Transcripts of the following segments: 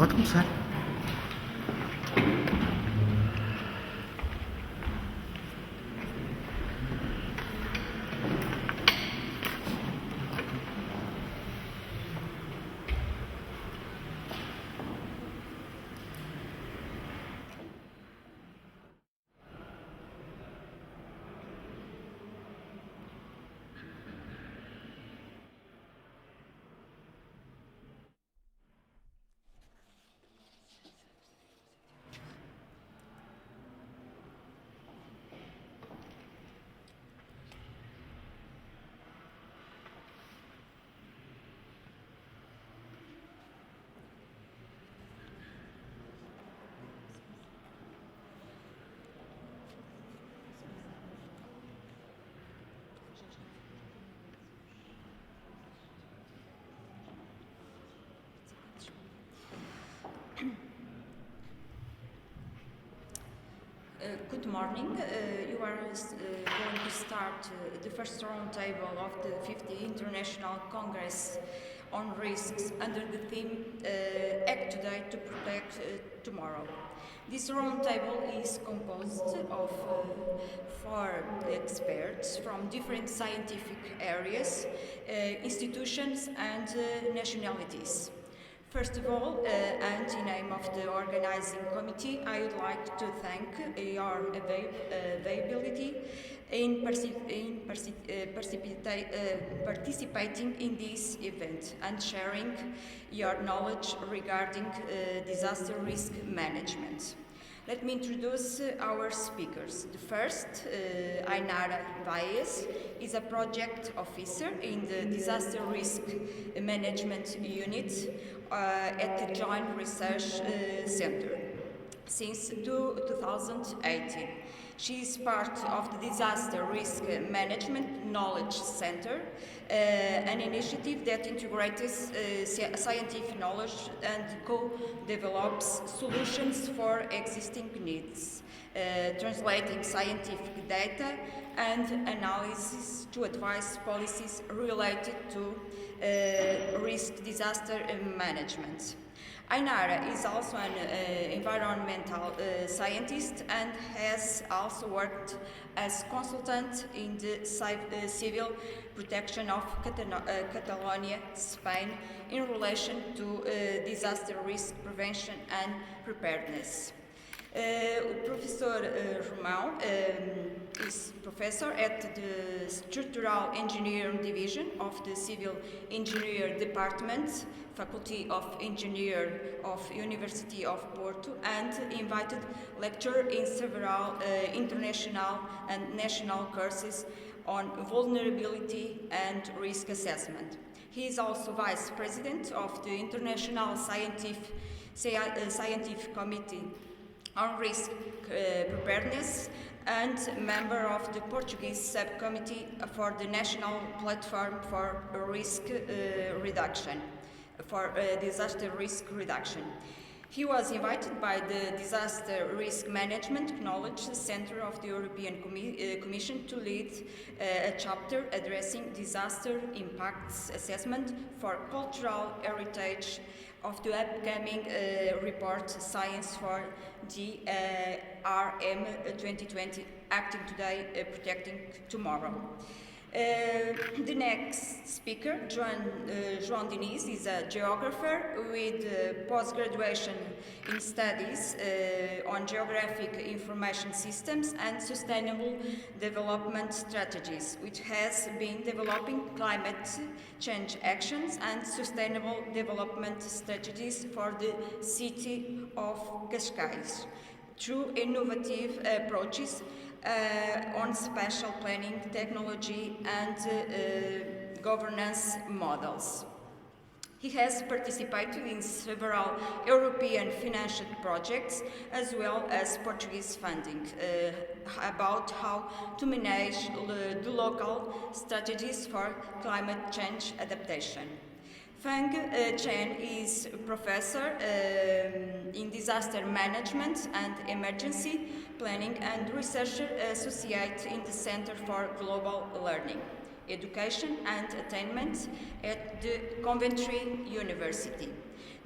Pode começar. Good morning. You are going to start the first roundtable of the 50th International Congress on Risks under the theme Act Today to Protect Tomorrow. This roundtable is composed of four experts from different scientific areas, institutions and nationalities. First of all, and in name of the organizing committee, I would like to thank your availability in participating in this event and sharing your knowledge regarding disaster risk management. Let me introduce our speakers. The first, Ainara Valles, is a project officer in the Disaster Risk Management Unit at the Joint Research Center since 2018. She is part of the Disaster Risk Management Knowledge Center, an initiative that integrates scientific knowledge and co-develops solutions for existing needs, translating scientific data and analysis to advise policies related to risk disaster management. Ainara is also an environmental scientist and has also worked as consultant in the civil protection of Catalonia, Spain, in relation to disaster risk prevention and preparedness. Professor Romão is professor at the Structural Engineering Division of the Civil Engineer Department, Faculty of Engineering of University of Porto, and invited lecturer in several international and national courses on vulnerability and risk assessment. He is also vice president of the International Scientific Committee on Risk Preparedness and member of the Portuguese subcommittee for the National Platform for Risk Reduction, for Disaster Risk Reduction. He was invited by the Disaster Risk Management Knowledge Center of the European Commission to lead a chapter addressing disaster impacts assessment for cultural heritage of the upcoming report Science for DRM 2020, Acting Today, Protecting Tomorrow. The next speaker, João Dinis, is a geographer with post-graduation in studies on geographic information systems and sustainable development strategies, which has been developing climate change actions and sustainable development strategies for the city of Cascais through innovative approaches on spatial planning, technology and governance models. He has participated in several European financed projects as well as Portuguese funding about how to manage the local strategies for climate change adaptation. Fang Chen is professor in disaster management and emergency planning and researcher associate in the Center for Global Learning. education and attainment at the Coventry University.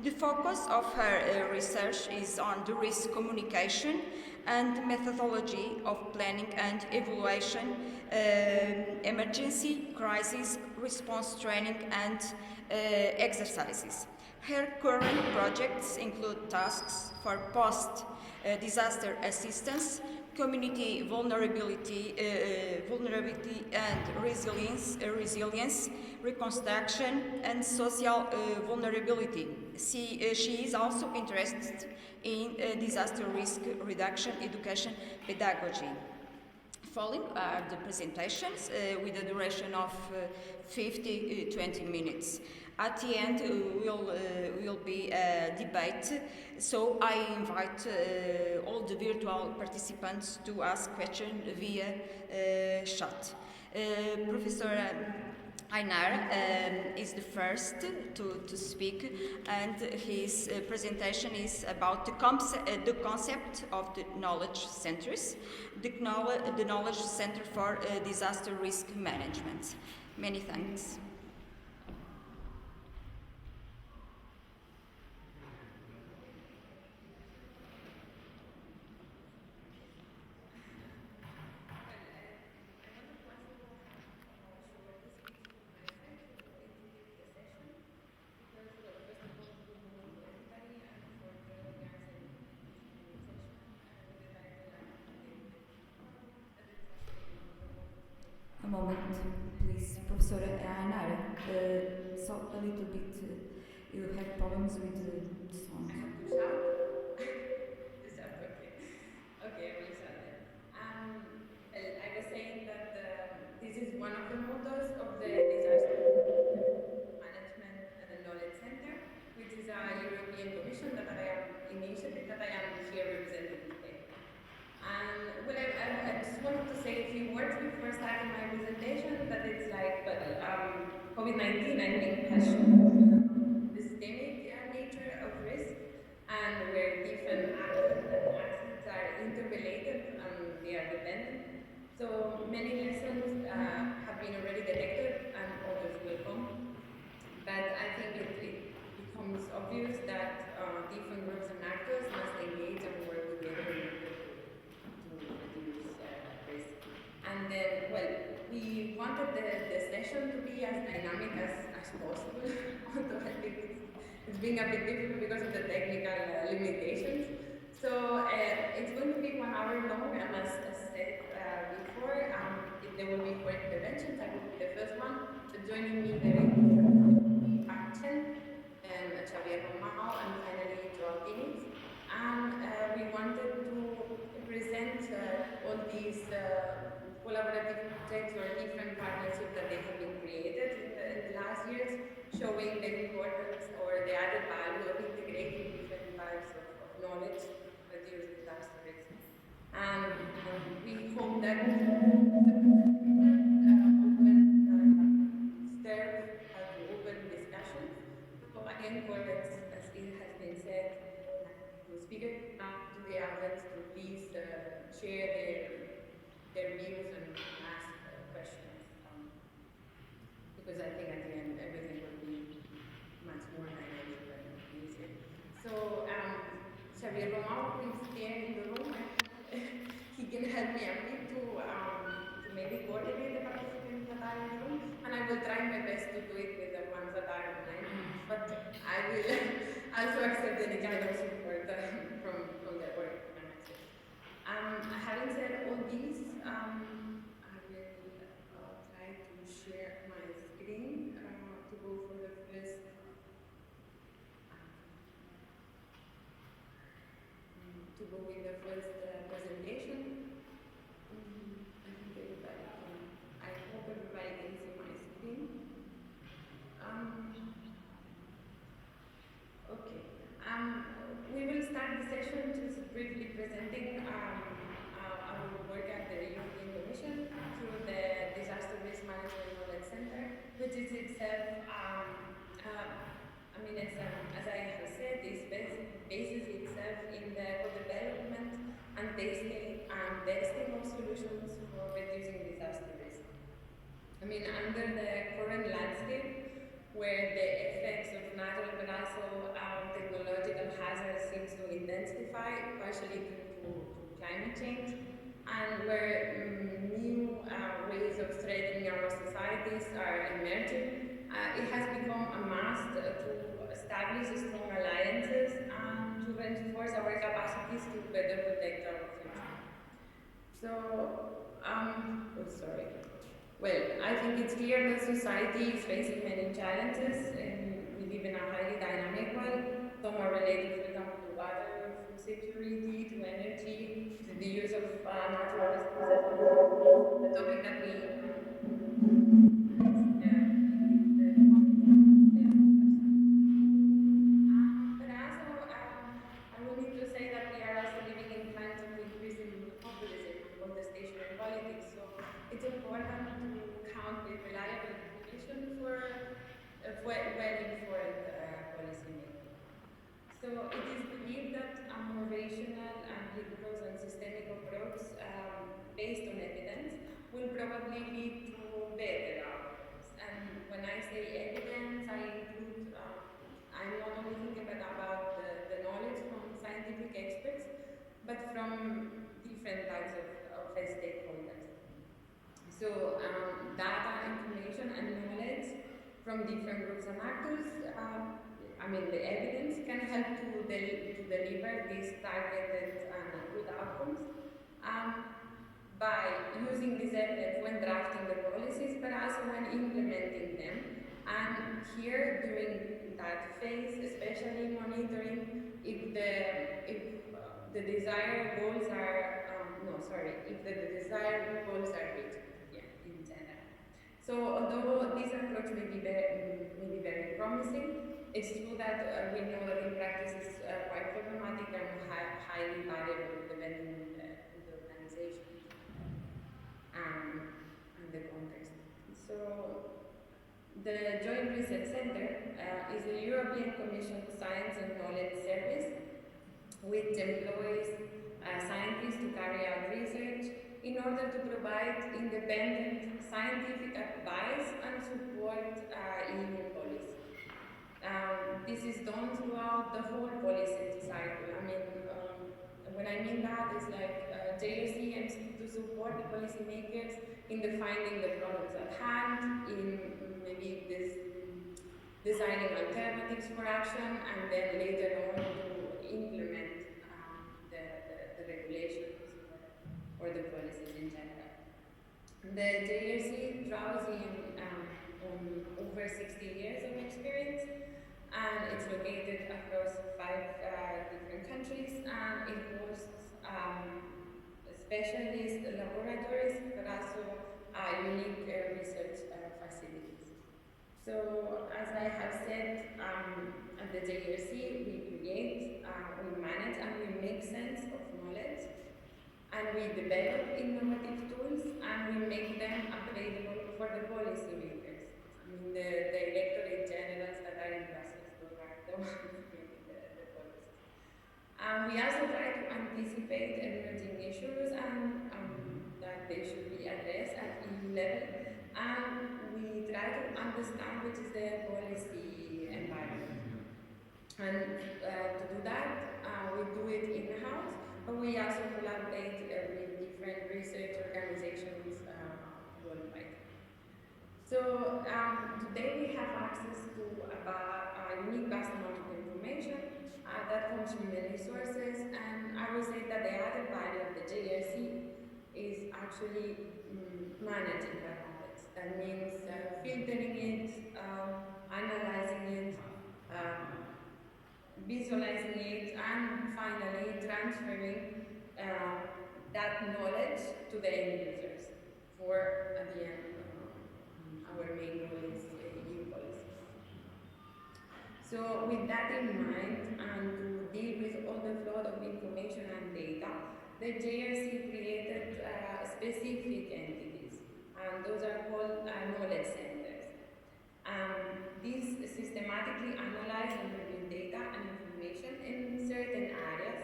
The focus of her research is on the risk communication and methodology of planning and evaluation, emergency crisis response training and exercises. Her current projects include tasks for post-disaster assistance, community vulnerability and resilience, reconstruction, and social vulnerability. She is also interested in disaster risk reduction, education, pedagogy. Following are the presentations with a duration of 20 minutes. At the end will be a debate, so I invite all the virtual participants to ask questions via chat. Professor Ainara is the first to speak, and his presentation is about the concept of the knowledge centers, the knowledge center for disaster risk management. Many thanks. A moment, please, Professor Ainara. So a little bit, you have problems with the sound. I have to shout? To shout, okay. Okay, I will shout then. I was saying that this is one of the mottos of the Disaster Management and the Knowledge Center, which is a European Commission initiative that I am here representing today. And well, I just wanted to say a few words before starting my presentation, that it's like, COVID-19, I think, has shown the systemic nature of risk, and where different actors and assets are interrelated and they are dependent. So many lessons have been already detected and others will come. But I think it becomes obvious that different groups and actors must engage and work together in order to reduce risk. And then, well, we wanted the session to be as dynamic as possible, although I think it's being a bit difficult because of the technical limitations. So it's going to be 1 hour long, and as said before, there will be 4 interventions. I will be the first one. So joining me there is Action, Xavier, Romão, and finally João, Dinis. And we wanted to present all these collaborative projects or different partnerships that they have been created in the last years, showing the importance or the added value of integrating different types of knowledge to reduce disaster risk. And we hope that open discussions. So again, as it has been said, the speakers to the audience to please share their views and ask questions, because I think at the end everything will be much more dynamic and easier. So Xavier Romão is here in the room. He can help me a bit to maybe coordinate the participants that are in the room, and I will try my best to do it with the ones that are online. But I will also accept any kind of support from the organizers. Having said all these, I will try to share my screen to go for the first. To go with the first presentation. I think I hope everybody can see my screen. Okay. We will start the session just briefly presenting our work at the European Commission through the Disaster Risk Management Knowledge Center, which is itself, as I have said, is bases itself in the co-development and testing of solutions for reducing disaster risk. And under the current landscape, where the effects of natural but also technological hazards seems to intensify, partially due to climate change, and where new ways of threatening our societies are emerging, it has become a must to establish strong alliances and to reinforce our capacities to better protect our future. So, Well, I think it's clear that society is facing many challenges, and we live in a highly dynamic world. Some are related, for example, to water, food security, to energy, to the use of natural resources. The topic that we but also, I will need to say that we are also living in times of increasing populism, contestation, and politics. So it's important to count with reliable information for well-informed policymaking. So it is believed that a more rational and rigorous and systemic approach based on evidence will probably lead to better outcomes. And when I say evidence, I include I'm not only thinking about the knowledge from scientific experts, but from different types of stakeholders. So data, information, and knowledge from different groups and actors, the evidence can help to deliver these targeted and good outcomes by using this evidence when drafting the policies, but also when implementing them. And here, during that phase, especially monitoring if the desired goals are if the desired goals are reached. In general. So although this approach may be very promising, it's true that we know that in practice it's quite problematic and highly variable depending on the organization and the context. So the Joint Research Center is a European Commission Science and Knowledge Service which employs scientists to carry out research in order to provide independent scientific advice and support EU policy. This is done throughout the whole policy cycle. When I mean that, it's like JRC aims to support the policymakers in defining the problems at hand, in maybe designing alternatives for action, and then later on to implement the regulations or the policies in general. The JRC draws on over 60 years of experience, and it's located across 5 different countries, and it hosts specialist laboratories, but also unique research facilities. So, as I have said, at the JRC, we create, we manage, and we make sense of knowledge, and we develop innovative tools, and we make them available for the policymakers. The directorate generals that are in Brussels, those are the ones making the policies. We also try to anticipate emerging issues and that they should be addressed at EU level, and we try to understand which is the policy environment. And to do that, we do it in-house, but we also collaborate with different research organizations worldwide. So today we have access to a unique vast amount of information that comes from many sources, and I would say that the added value of the JRC is actually managing that knowledge. That means filtering it, analyzing it, visualizing it, and finally transferring that knowledge to the end users for, at the end, our main goal is EU policy. So with that in mind, and to deal with all the flood of information and data, the JRC created specific entities, and those are called knowledge centers. These systematically analyze and review data and information in certain areas,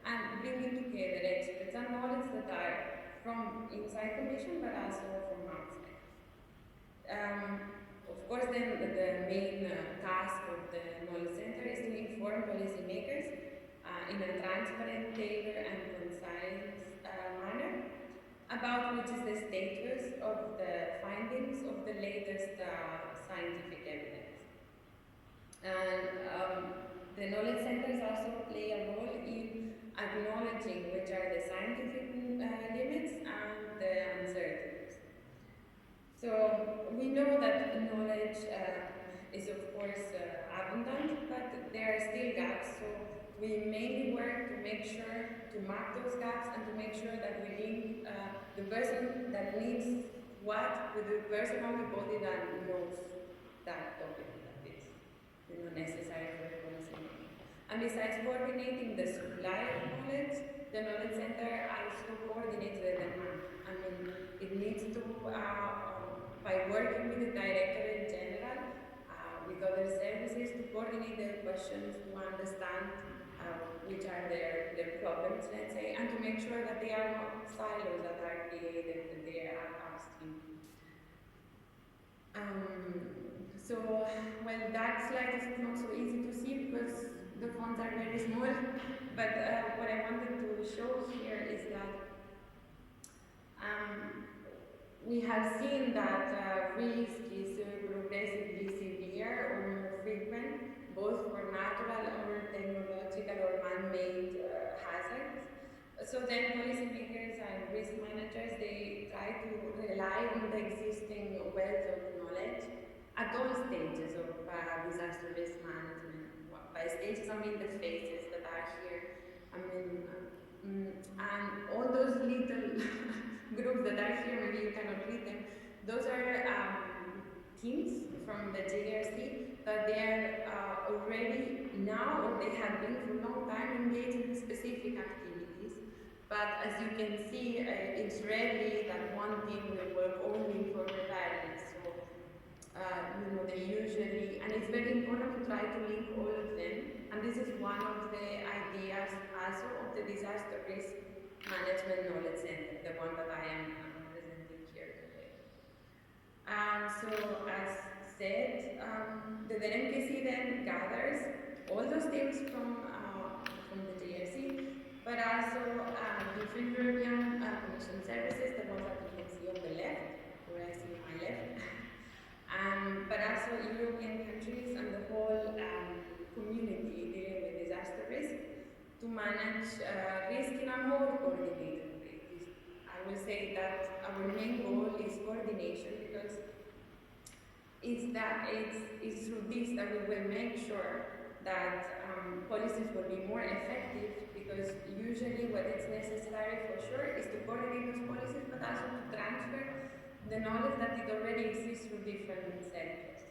and bringing together experts and knowledge that are from inside Commission, but also from outside. of course, then the main task of the knowledge center is to inform policymakers in a transparent, tailored, and concise manner about which is the status of the findings of the latest scientific evidence. And the knowledge centers also play a role in acknowledging which are the scientific limits and the uncertainties. So we know that knowledge is of course abundant, but there are still gaps. So we mainly work to make sure to mark those gaps and to make sure that we link the person that needs what with the person on the body that knows that topic that is necessary for the policy. And besides coordinating the supply of knowledge, the knowledge center also coordinates the demand. I mean, it needs to, by working with the directorate general, with other services, to coordinate their questions, to understand which are their problems, let's say, and to make sure that they are not silos that are created, that they are upstream. So, well, that slide is not so easy to see because the fonts are very small, but what I wanted to show here is that we have seen that risk is progressively severe or more frequent, both for natural or technological or man-made hazards. So then policymakers and risk managers, they try to rely on the existing wealth of knowledge at all stages of disaster risk management. By stages, I mean the phases that are here. I mean, and all those little groups that are here, maybe you cannot read them, those are teams from the JRC that they are already now, or they have been for a long time, engaged in specific activities. But as you can see, it's rarely that one team will work only for preparedness. So, they usually, and it's very important to try to link all of them. And this is one of the ideas also of the disaster risk management knowledge center, the one that I am presenting here today. So as said, the DRMKC then gathers all those teams from the JRC, but also different European Commission services, the ones that you can see on the left, where I see my left, but also European countries and the whole community dealing with disaster risk to manage risk in a more coordinated way. I will say that our main goal is coordination because it's through this that we will make sure that policies will be more effective, because usually what is necessary for sure is to coordinate those policies, but also to transfer the knowledge that it already exists through different sectors.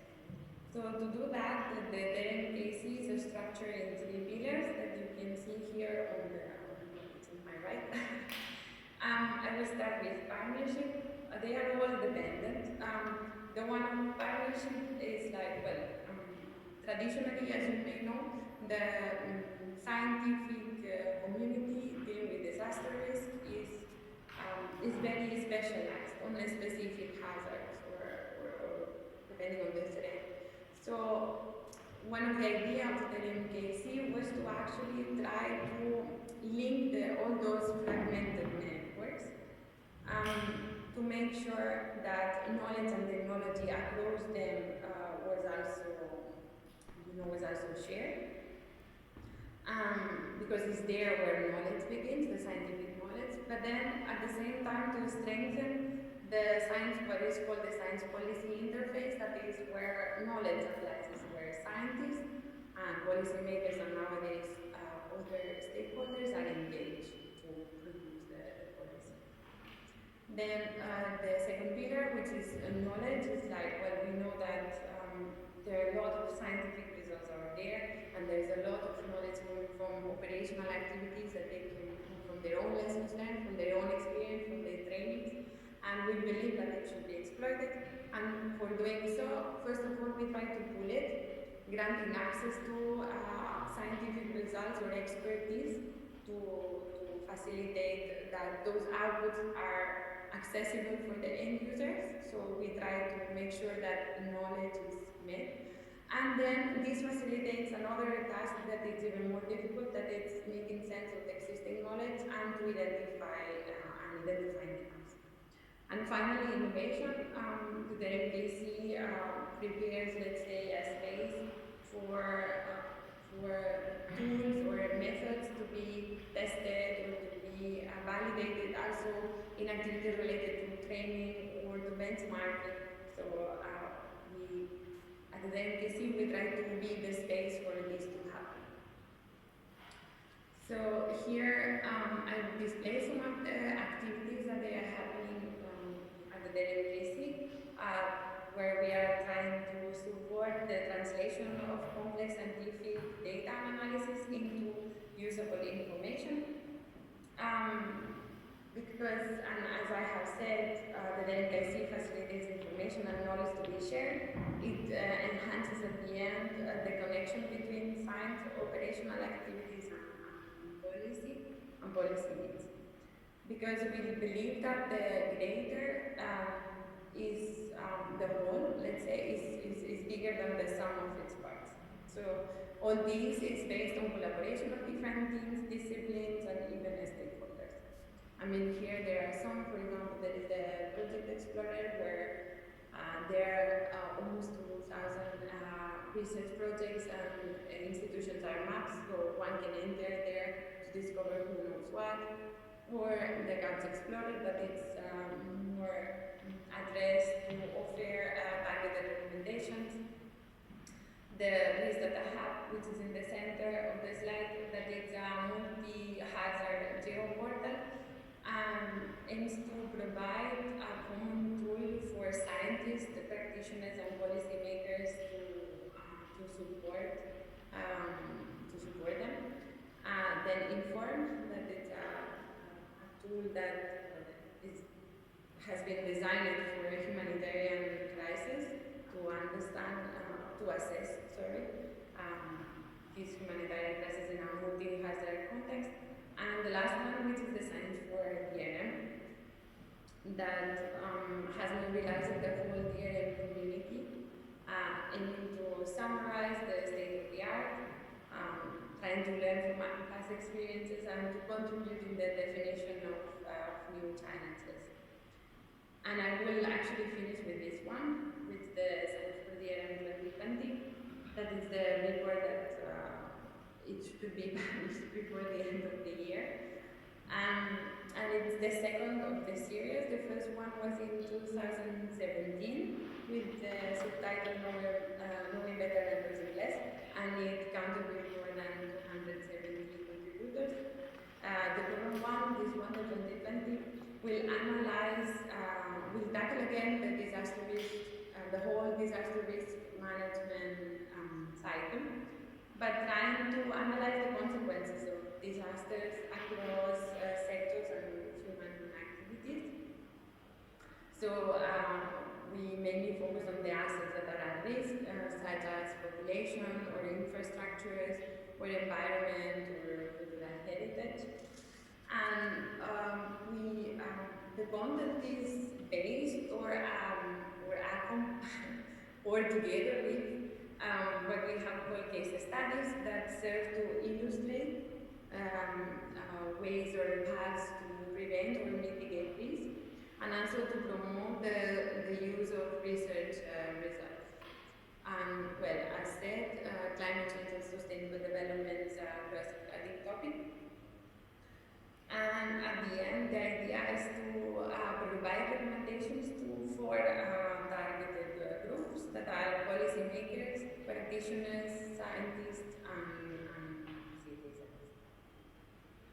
So to do that, the DRMKC is structured in 3 pillars that you can see here on my right. I will start with partnership. They are all dependent. The one on partnership is like, well, traditionally, as you may know, the scientific community dealing with disaster risk is very specialized on a specific hazards or depending on the threat. So one of the ideas of the DRMKC was to actually try to link all those fragmented networks to make sure that knowledge and technology across them was also shared. Because it's there where knowledge begins, the scientific knowledge, but then at the same time to strengthen the science, what is called the science policy interface, that is where knowledge applies, is where scientists and policymakers and nowadays other stakeholders are engaged to produce the policy. Then the second pillar, which is knowledge, is like, well, we know that there are a lot of scientific results out there, and there's a lot of knowledge coming from operational activities that they can come from their own lessons learned, from their own experience, from their trainings, and we believe that it should be exploited. And for doing so, first of all, we try to pull it, granting access to scientific results or expertise to facilitate that those outputs are accessible for the end users. So we try to make sure that knowledge is met. And then this facilitates another task that is even more difficult, that it's making sense of the existing knowledge and to identify needs. And finally, innovation. The DRMKC prepares, let's say, a space for tools or methods to be tested or to be validated, also in activities related to training or to benchmarking. So we, at the DRMKC, we try to be the space for this to happen. So here I display some of the activities that they are happening at the DRMKC, where we are trying to support the translation of complex scientific data analysis into usable information. Because, and as I have said, the DRMKC facilitates information and knowledge to be shared. It enhances at the end the connection between science, operational activities, and policy needs. Because we believe that the greater is the whole, let's say, is bigger than the sum of its parts. So all this is based on collaboration of different teams, disciplines, and even stakeholders. I mean, here there are some, for example, there is the Project Explorer, where there are almost 2,000 research projects and institutions are mapped, so one can enter there to discover who knows what. Or the Gaps Explorer, that it's more addressed to offer targeted recommendations. The Risk Data Hub, which is in the center of the slide, that it's a multi-hazard geo-portal, aims to provide a common tool for scientists, practitioners, and policymakers to support them. Then Inform, that it's a tool that has been designed for a humanitarian crisis to understand, to assess, this humanitarian crisis in a multi-hazard context. And the last one, which is designed for DRM, that has mobilized the whole DRM community, aiming to summarize the state of the art, trying to learn from past experiences and to contribute in the definition of new challenges. And I will actually finish with this one, with the Science for DRM 2020. That is the report that it should be published before the end of the year. And it's the second of the series. The first one was in 2017 with the subtitle Knowing Better and Losing Less, and it counted with more than 270 contributors. The program one, this one, the 2020, will analyze, will tackle again the disaster risk, the whole disaster risk management cycle, but trying to analyze the consequences of disasters across sectors and human activities. So we mainly focus on the assets that are at risk, such as population or infrastructures or environment or cultural heritage. And the content is based or together with what we have called case studies that serve to illustrate ways or paths to prevent or mitigate risk, and also to promote the use of research results. And well, as said, climate change and sustainable development is a cross-cutting topic. And at the end, the idea is to provide recommendations for targeted groups that are policymakers, practitioners, scientists, and citizens.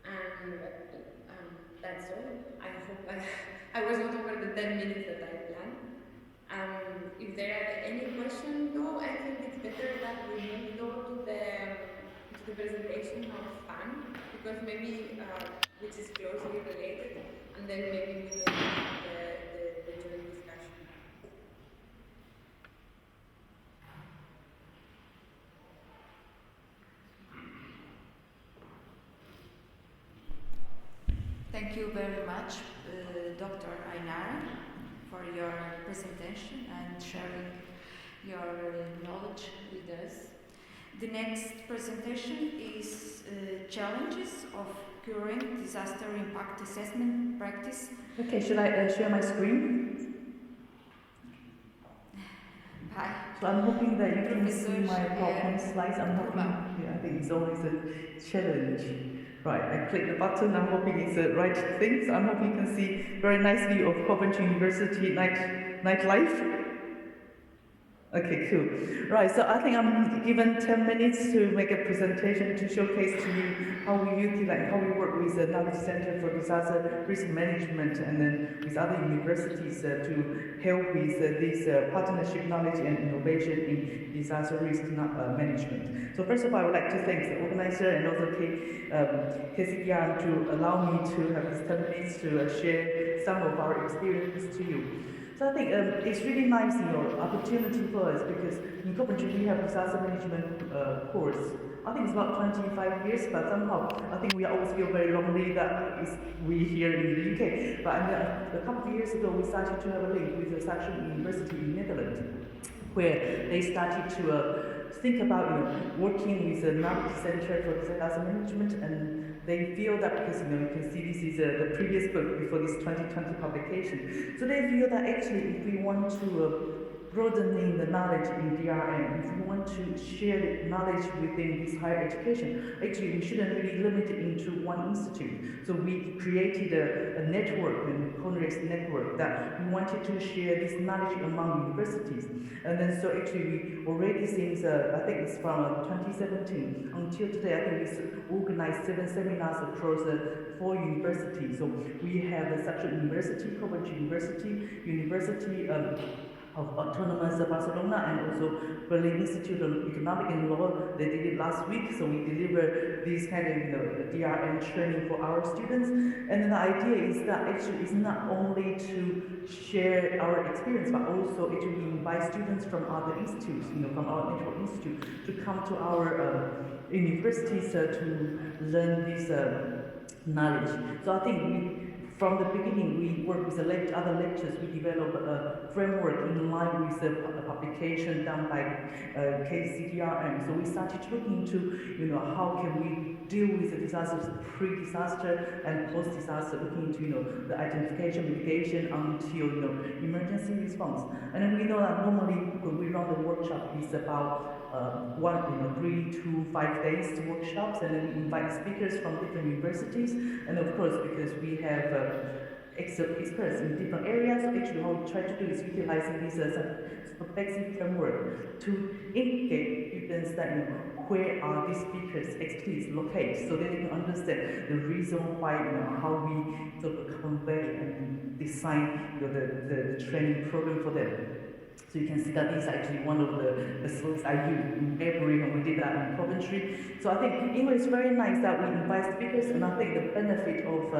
And that's all. I hope I was not over the 10 minutes that I planned. If there are any questions, though, I think it's better that we move to the presentation of FAN, because maybe which is closely related, and then maybe we will have the joint discussion. Thank you very much, Dr. Ainara for your presentation and sharing your knowledge with us. The next presentation is Challenges of Current Disaster Impact Assessment Practice. Okay, should I share my screen? Bye. So I'm hoping that you can Professor see my PowerPoint Xavier. slides. I'm hoping, Romão. yeah, I think it's always a challenge. Right, I click the button, I'm hoping it's the right thing. So I'm hoping you can see very nice view of Coventry University nightlife. Okay, cool. Right, so I think I'm given 10 minutes to make a presentation to showcase to you how we utilize, how we work with the Knowledge Center for Disaster Risk Management and then with other universities to help with this partnership knowledge and innovation in disaster risk management. So first of all, I would like to thank the organizer and also KCDR to allow me to have this 10 minutes to share some of our experience to you. So I think it's really nice, opportunity for us because in Coventry we have disaster management course. I think it's about 25 years, but somehow I think we always feel very lonely that we here in the UK. But a couple of years ago, we started to have a link with the Saxion University in Netherlands, where they started to think about working with the Knowledge Center for Disaster Management, and they feel that because you can see this is the previous book before this 2020 publication. So they feel that actually if we want to broadening the knowledge in DRM, if we want to share the knowledge within this higher education, actually we shouldn't really limit it into one institute. So we created a network, a Congresso network, that we wanted to share this knowledge among universities. And then so actually we already since, I think it's from 2017 until today, I think we organized 7 seminars across 4 universities. So we have the Saxion University, Coventry University of Autonomous Barcelona, and also Berlin Institute of Economic and Law. They did it last week, so we deliver this kind of DRM training for our students. And then the idea is that actually it's not only to share our experience, but also actually we invite students from other institutes, from our network institute, to come to our universities to learn this knowledge. So I think from the beginning, we work with the other lectures. We develop a framework in line with the publication done by KCDRM. So we started looking into, how can we deal with the disasters, pre-disaster and post-disaster, looking into, the identification, mitigation until, emergency response. And then we know that normally when we run the workshop, it's about 3 to 5 days workshops, and then we invite speakers from different universities. And of course, because we have experts in different areas, actually what we try to do is utilizing this basic framework to indicate students that where are these speakers' expertise located, so they can understand the reason why, how we sort of convey and design the training program for them. So you can see that this is actually one of the slides I used in February when we did that in Coventry. So I think it's very nice that we invite speakers, and I think the benefit of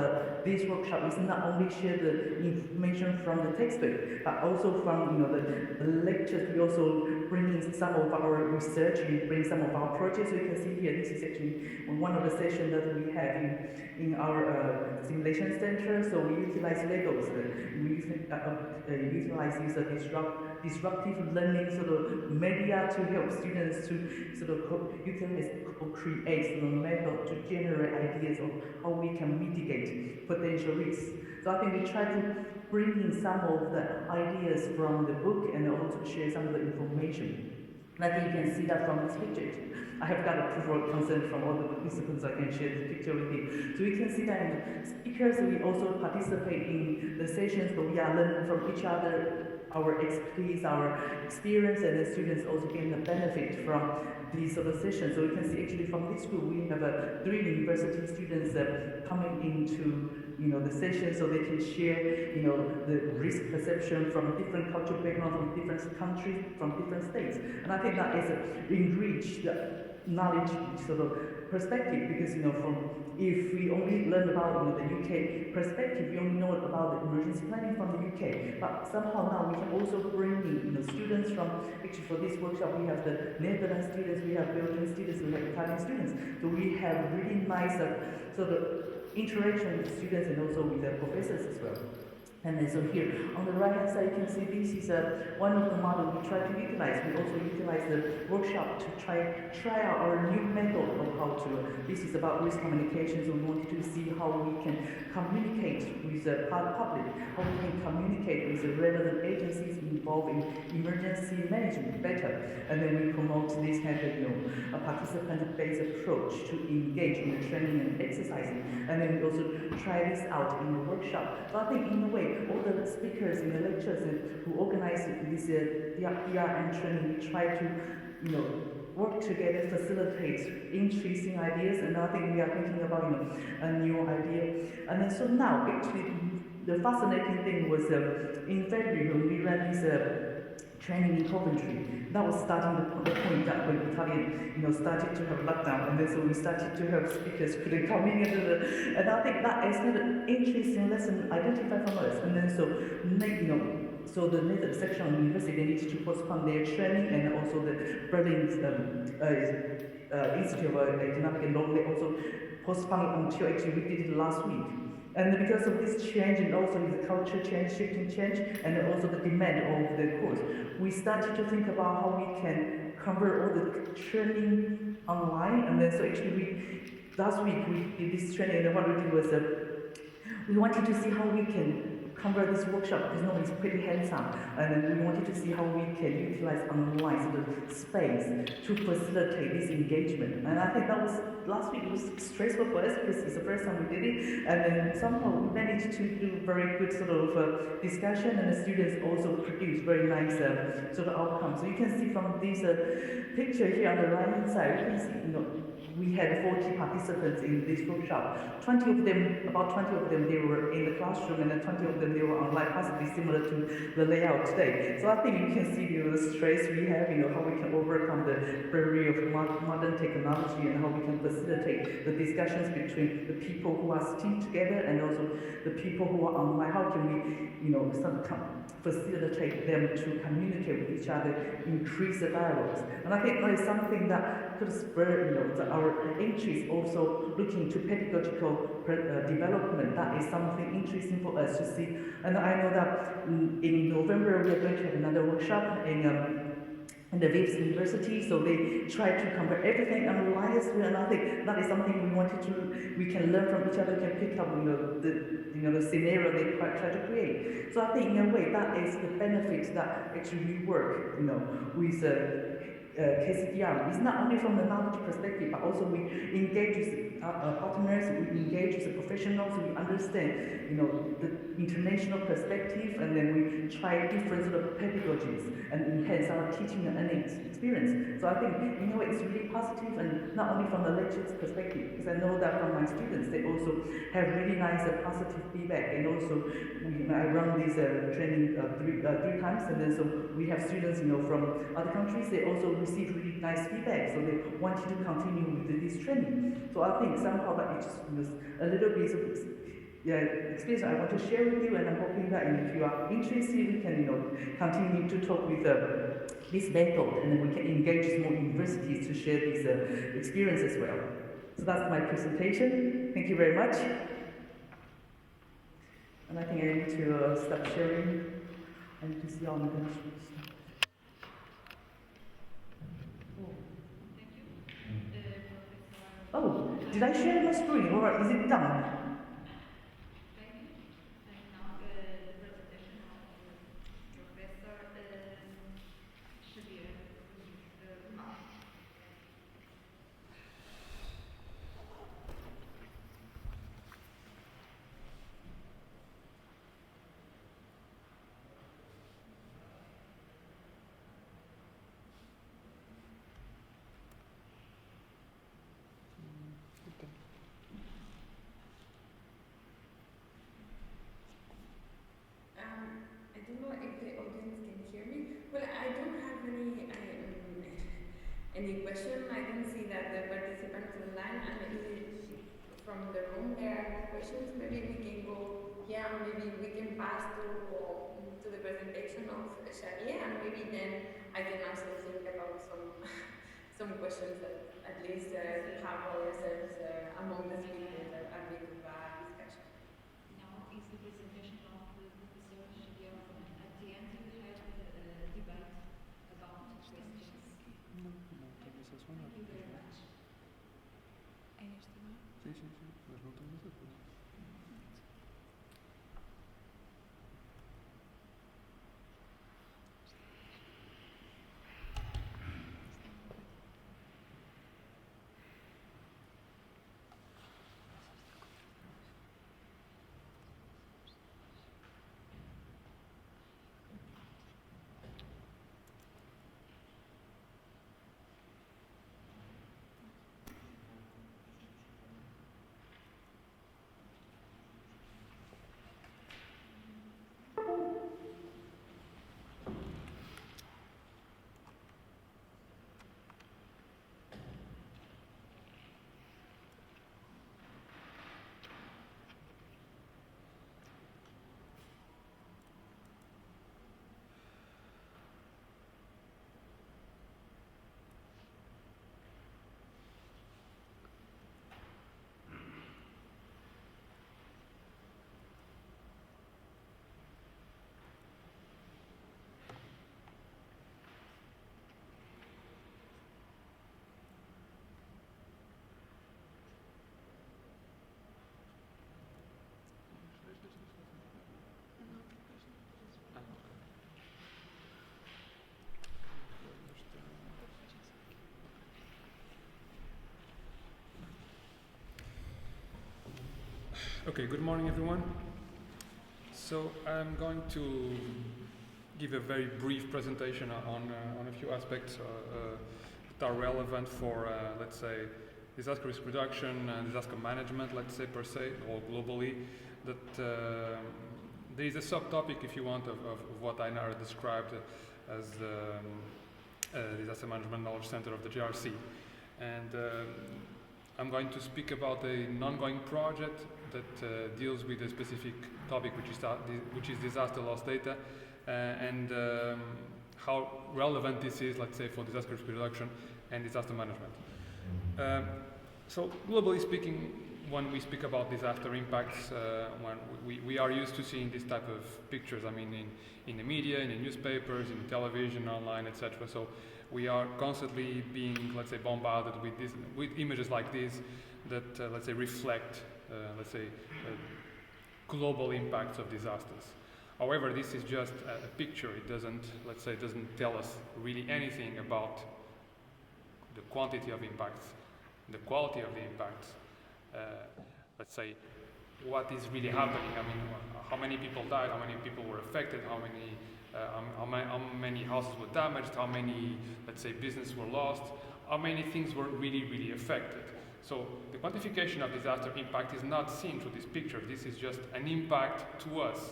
this workshop is not only share the information from the textbook, but also from the lectures. We also bring in some of our research, we bring some of our projects. So you can see here, this is actually one of the sessions that we have in our simulation center. So we utilize Legos, we utilize these disruptive learning sort of media to help students to sort of utilize or create sort of method to generate ideas of how we can mitigate potential risks. So I think we try to bring in some of the ideas from the book and also share some of the information. And I think you can see that from this picture. I have got a proof of consent from all the participants. I can share the picture with you. So you can see that in speakers, we also participate in the sessions, but we are learning from each other, our expertise, our experience, and the students also gain the benefit from these sort of sessions. So you can see actually from this group, we have 3 university students coming into the session, so they can share the risk perception from different cultural background, from different countries, from different states. And I think that is enrich the knowledge sort of perspective, because if we only learn about the UK perspective, we only know about the emergency planning from the UK. But somehow now we can also bring in students from, actually for this workshop we have the Netherlands students, we have Belgian students, we have Italian students. So we have really nice sort of interaction with students and also with their professors as well. And then so here, on the right hand side, you can see this is one of the models we try to utilize. We also utilize the workshop to try out our new method of how to, this is about risk communication, so we wanted to see how we can communicate with the public, how we can communicate with the relevant agencies involved in emergency management better. And then we promote this kind of, a participant-based approach to engage in the training and exercising. And then we also try this out in the workshop. So I think in a way, all the speakers in the lectures and who organize this DRM training, we try to, work together, facilitate interesting ideas, and I think we are thinking about, a new idea. And then so now, actually, the fascinating thing was in February when we ran this training in Coventry. That was starting the point that when Italian, started to have lockdown, and then so we started to have speakers couldn't come in, and I think that is kind of an interesting lesson identified from us. And then so, so the next section of the university, they needed to postpone their training, and also the Berlin Institute of Economic and Law, they also postponed it until actually we did it last week. And because of this change, and also the culture change, shifting change, and also the demand of the course, we started to think about how we can convert all the training online. And then so actually last week we did this training, and what we did was we wanted to see how we can convert this workshop, because nobody's pretty hands-on, and we wanted to see how we can utilize online sort of space to facilitate this engagement. And I think that was, last week it was stressful for us because it's the first time we did it, and then somehow we managed to do very good sort of discussion, and the students also produced very nice sort of outcomes. So you can see from this picture here on the right hand side, you can see, we had 40 participants in this workshop. About 20 of them, they were in the classroom, and then 20 of them, they were online, possibly similar to the layout today. So I think you can see the stress we have, how we can overcome the barrier of modern technology, and how we can facilitate the discussions between the people who are sitting together and also the people who are online. How can we, facilitate them to communicate with each other, increase the dialogues. And I think that is something that could spur, our interest also looking to pedagogical development. That is something interesting for us to see. And I know that in November we are going to have another workshop in the Valles University, so they try to convert everything online as well, and I think that is something we can learn from each other, can pick up, the scenario they try to create. So I think in a way that is the benefit that actually we work, with KCDR. It's not only from the knowledge perspective, but also we engage with partners, we engage with the professionals, we understand, the international perspective, and then we try different sort of pedagogies and enhance our teaching and learning experience. So I think, in a way, it's really positive, and not only from the lecturers' perspective, because I know that from my students, they also have really nice positive feedback, and also I run this training three times, and then so we have students, from other countries, they also receive really nice feedback, so they wanted to continue with this training. So I think somehow that it's just a little bit of experience I want to share with you, and I'm hoping that if you are interested, we can continue to talk with this method, and then we can engage with more universities to share this experience as well. So that's my presentation. Thank you very much. And I think I need to stop sharing. I need to see all my countries. Oh, did I share my screen, or is it done? I don't know if the audience can hear me. Well, I don't have any question. I don't see that the participants online, and from the room there are no questions. Maybe we can go here, and maybe we can pass to the presentation of Xavier, and maybe then I can also think about some questions that at least have ourselves among the speakers that are making the discussion. Now is the presentation of the Sim, sim, sim. Mas não estamos a ver. Okay, good morning everyone. So I'm going to give a very brief presentation on a few aspects that are relevant for, let's say, disaster risk reduction and disaster management, let's say per se, or globally. That there is a subtopic, if you want, of what Ainara described as the Disaster Management Knowledge Center of the GRC. And I'm going to speak about an ongoing project that deals with a specific topic, which is disaster loss data, and how relevant this is, let's say, for disaster risk reduction and disaster management. So globally speaking, when we speak about disaster impacts, when we are used to seeing this type of pictures, I mean, in the media, in the newspapers, in television, online, etc. So we are constantly being, let's say, bombarded with images like this that, let's say, reflect, global impacts of disasters. However, this is just a picture. It doesn't, let's say, doesn't tell us really anything about the quantity of impacts, the quality of the impacts. Let's say, what is really happening. I mean, how many people died, how many people were affected, how many houses were damaged, how many, let's say, businesses were lost, how many things were really, really affected. So the quantification of disaster impact is not seen through this picture. This is just an impact to us,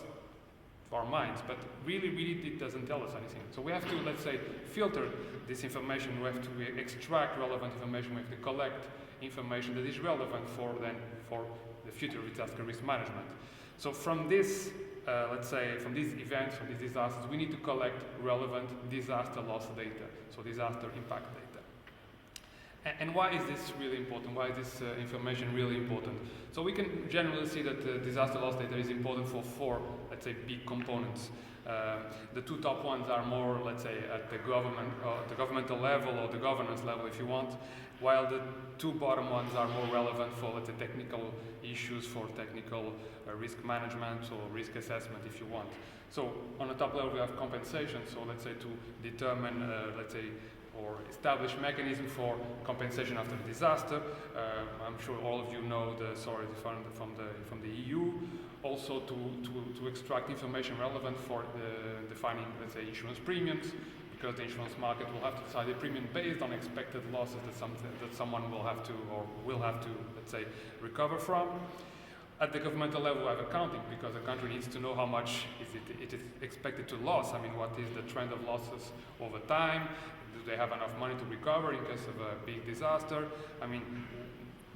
to our minds, but really it doesn't tell us anything. So we have to, let's say, filter this information. We have to extract relevant information. We have to collect information that is relevant for the future disaster risk management. So from this, let's say, from these events, from these disasters, we need to collect relevant disaster loss data, so disaster impact data. And why is this really important? Why is this information really important? So we can generally see that disaster loss data is important for four, let's say, big components. The two top ones are more, let's say, at the governmental level or the governance level, if you want, while the two bottom ones are more relevant for, let's say, technical issues, for technical risk management or risk assessment, if you want. So on the top level, we have compensation. So let's say to determine, let's say, or establish mechanism for compensation after the disaster. I'm sure all of you know the source from the EU. Also to extract information relevant for defining, let's say, insurance premiums, because the insurance market will have to decide a premium based on expected losses that someone will have to, let's say, recover from. At the governmental level, we have accounting, because the country needs to know how much it is expected to lose. I mean, what is the trend of losses over time? Do they have enough money to recover in case of a big disaster? I mean,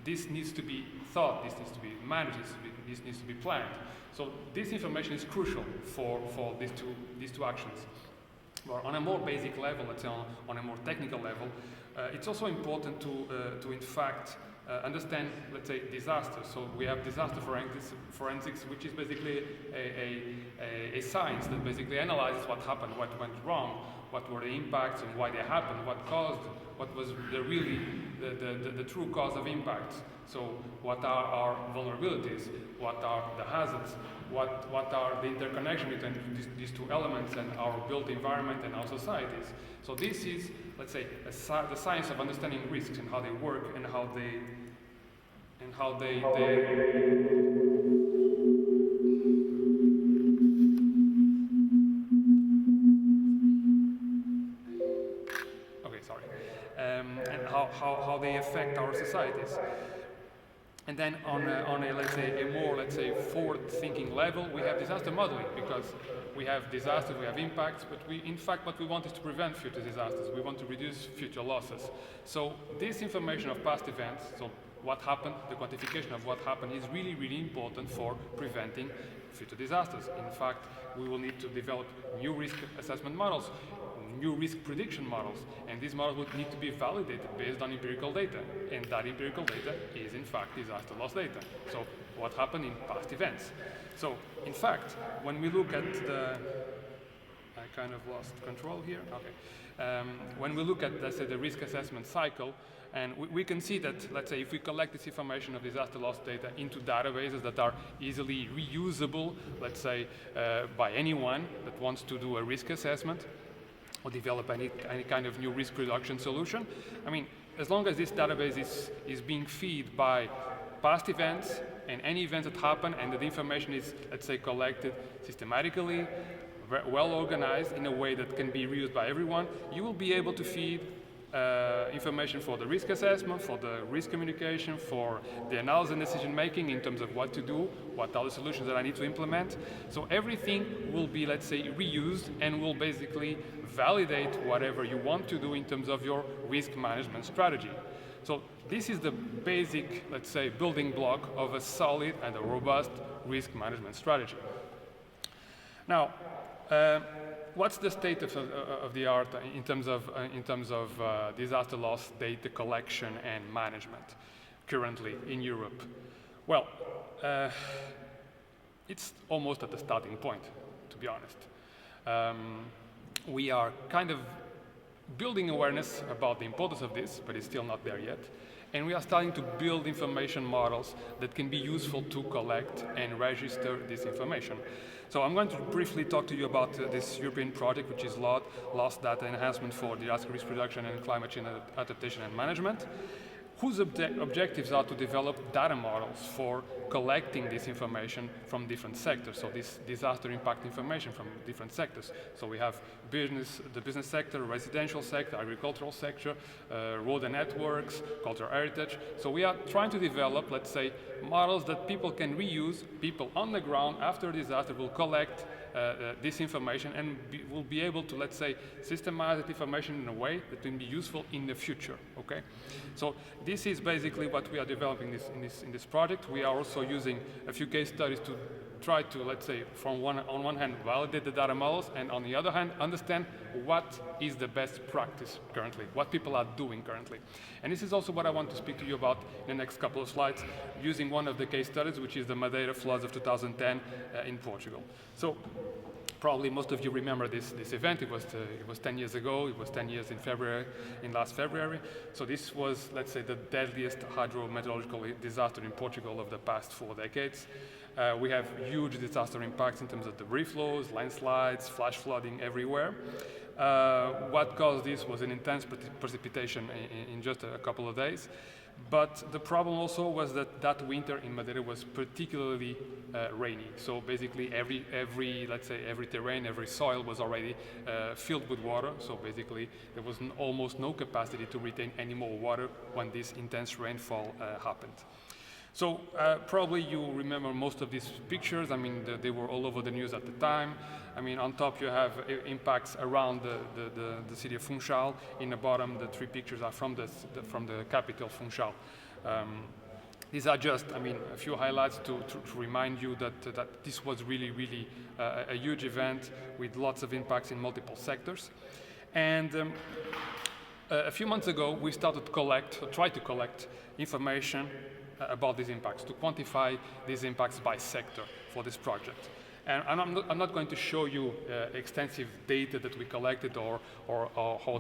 this needs to be thought, this needs to be managed, this needs to be planned. So this information is crucial for these two actions. But on a more basic level, let's say on a more technical level, it's also important to in fact understand, let's say, disasters. So we have disaster forensics, which is basically a science that basically analyzes what happened, what went wrong, what were the impacts and why they happened, what caused what was the true cause of impact. So what are our vulnerabilities? What are the hazards? What are the interconnection between these two elements and our built environment and our societies? So this is, let's say, the science of understanding risks and how they work and how they and how they affect our societies. And then on a let's say a more forward-thinking level, we have disaster modeling, because we have disasters, we have impacts, but in fact what we want is to prevent future disasters. We want to reduce future losses. So this information of past events, so what happened, the quantification of what happened, is really, really important for preventing future disasters. In fact, we will need to develop new risk assessment models, new risk prediction models, and these models would need to be validated based on empirical data, and that empirical data is in fact disaster loss data. So what happened in past events. So in fact, when we look at I kind of lost control here, okay. When we look at, let's say, the risk assessment cycle, and we can see that, let's say, if we collect this information of disaster loss data into databases that are easily reusable, let's say, by anyone that wants to do a risk assessment, or develop any kind of new risk reduction solution. I mean, as long as this database is being fed by past events and any events that happen, and that the information is, let's say, collected systematically, well organized in a way that can be reused by everyone, you will be able to feed information for the risk assessment, for the risk communication, for the analysis and decision making in terms of what to do, what are the solutions that I need to implement. So everything will be, let's say, reused and will basically validate whatever you want to do in terms of your risk management strategy. So this is the basic, let's say, building block of a solid and a robust risk management strategy. Now, what's the state of the art in terms of disaster loss data collection and management currently in Europe? Well, it's almost at the starting point, to be honest. We are kind of building awareness about the importance of this, but it's still not there yet. And we are starting to build information models that can be useful to collect and register this information. So I'm going to briefly talk to you about this European project, which is Loss Data Enhancement for Disaster Risk Reduction and Climate Change Adaptation and Management, whose objectives are to develop data models for collecting this information from different sectors, so this disaster impact information from different sectors. So we have the business sector, residential sector, agricultural sector, road and networks, cultural heritage. So we are trying to develop, let's say, models that people can reuse. People on the ground after a disaster will collect this information and will be able to, let's say, systemize that information in a way that will be useful in the future. Okay, so this is basically what we are developing in this project. We are also using a few case studies to try to, let's say, on one hand, validate the data models, and on the other hand, understand what is the best practice currently, what people are doing currently. And this is also what I want to speak to you about in the next couple of slides, using one of the case studies, which is the Madeira floods of 2010 in Portugal. So probably most of you remember this event. It was 10 years ago. It was 10 years in last February. So this was, let's say, the deadliest hydrometeorological disaster in Portugal of the past 4 decades. We have huge disaster impacts in terms of debris flows, landslides, flash flooding everywhere. What caused this was an intense precipitation in just a couple of days. But the problem also was that winter in Madeira was particularly rainy. So basically every terrain, every soil was already filled with water. So basically there was almost no capacity to retain any more water when this intense rainfall happened. So probably you remember most of these pictures. I mean, they were all over the news at the time. I mean, on top you have impacts around the city of Funchal. In the bottom, the 3 pictures are from the capital, Funchal. These are just, I mean, a few highlights to remind you that this was really, really a huge event with lots of impacts in multiple sectors. And a few months ago, we started to try to collect information about these impacts, to quantify these impacts by sector for this project. And I'm not going to show you extensive data that we collected or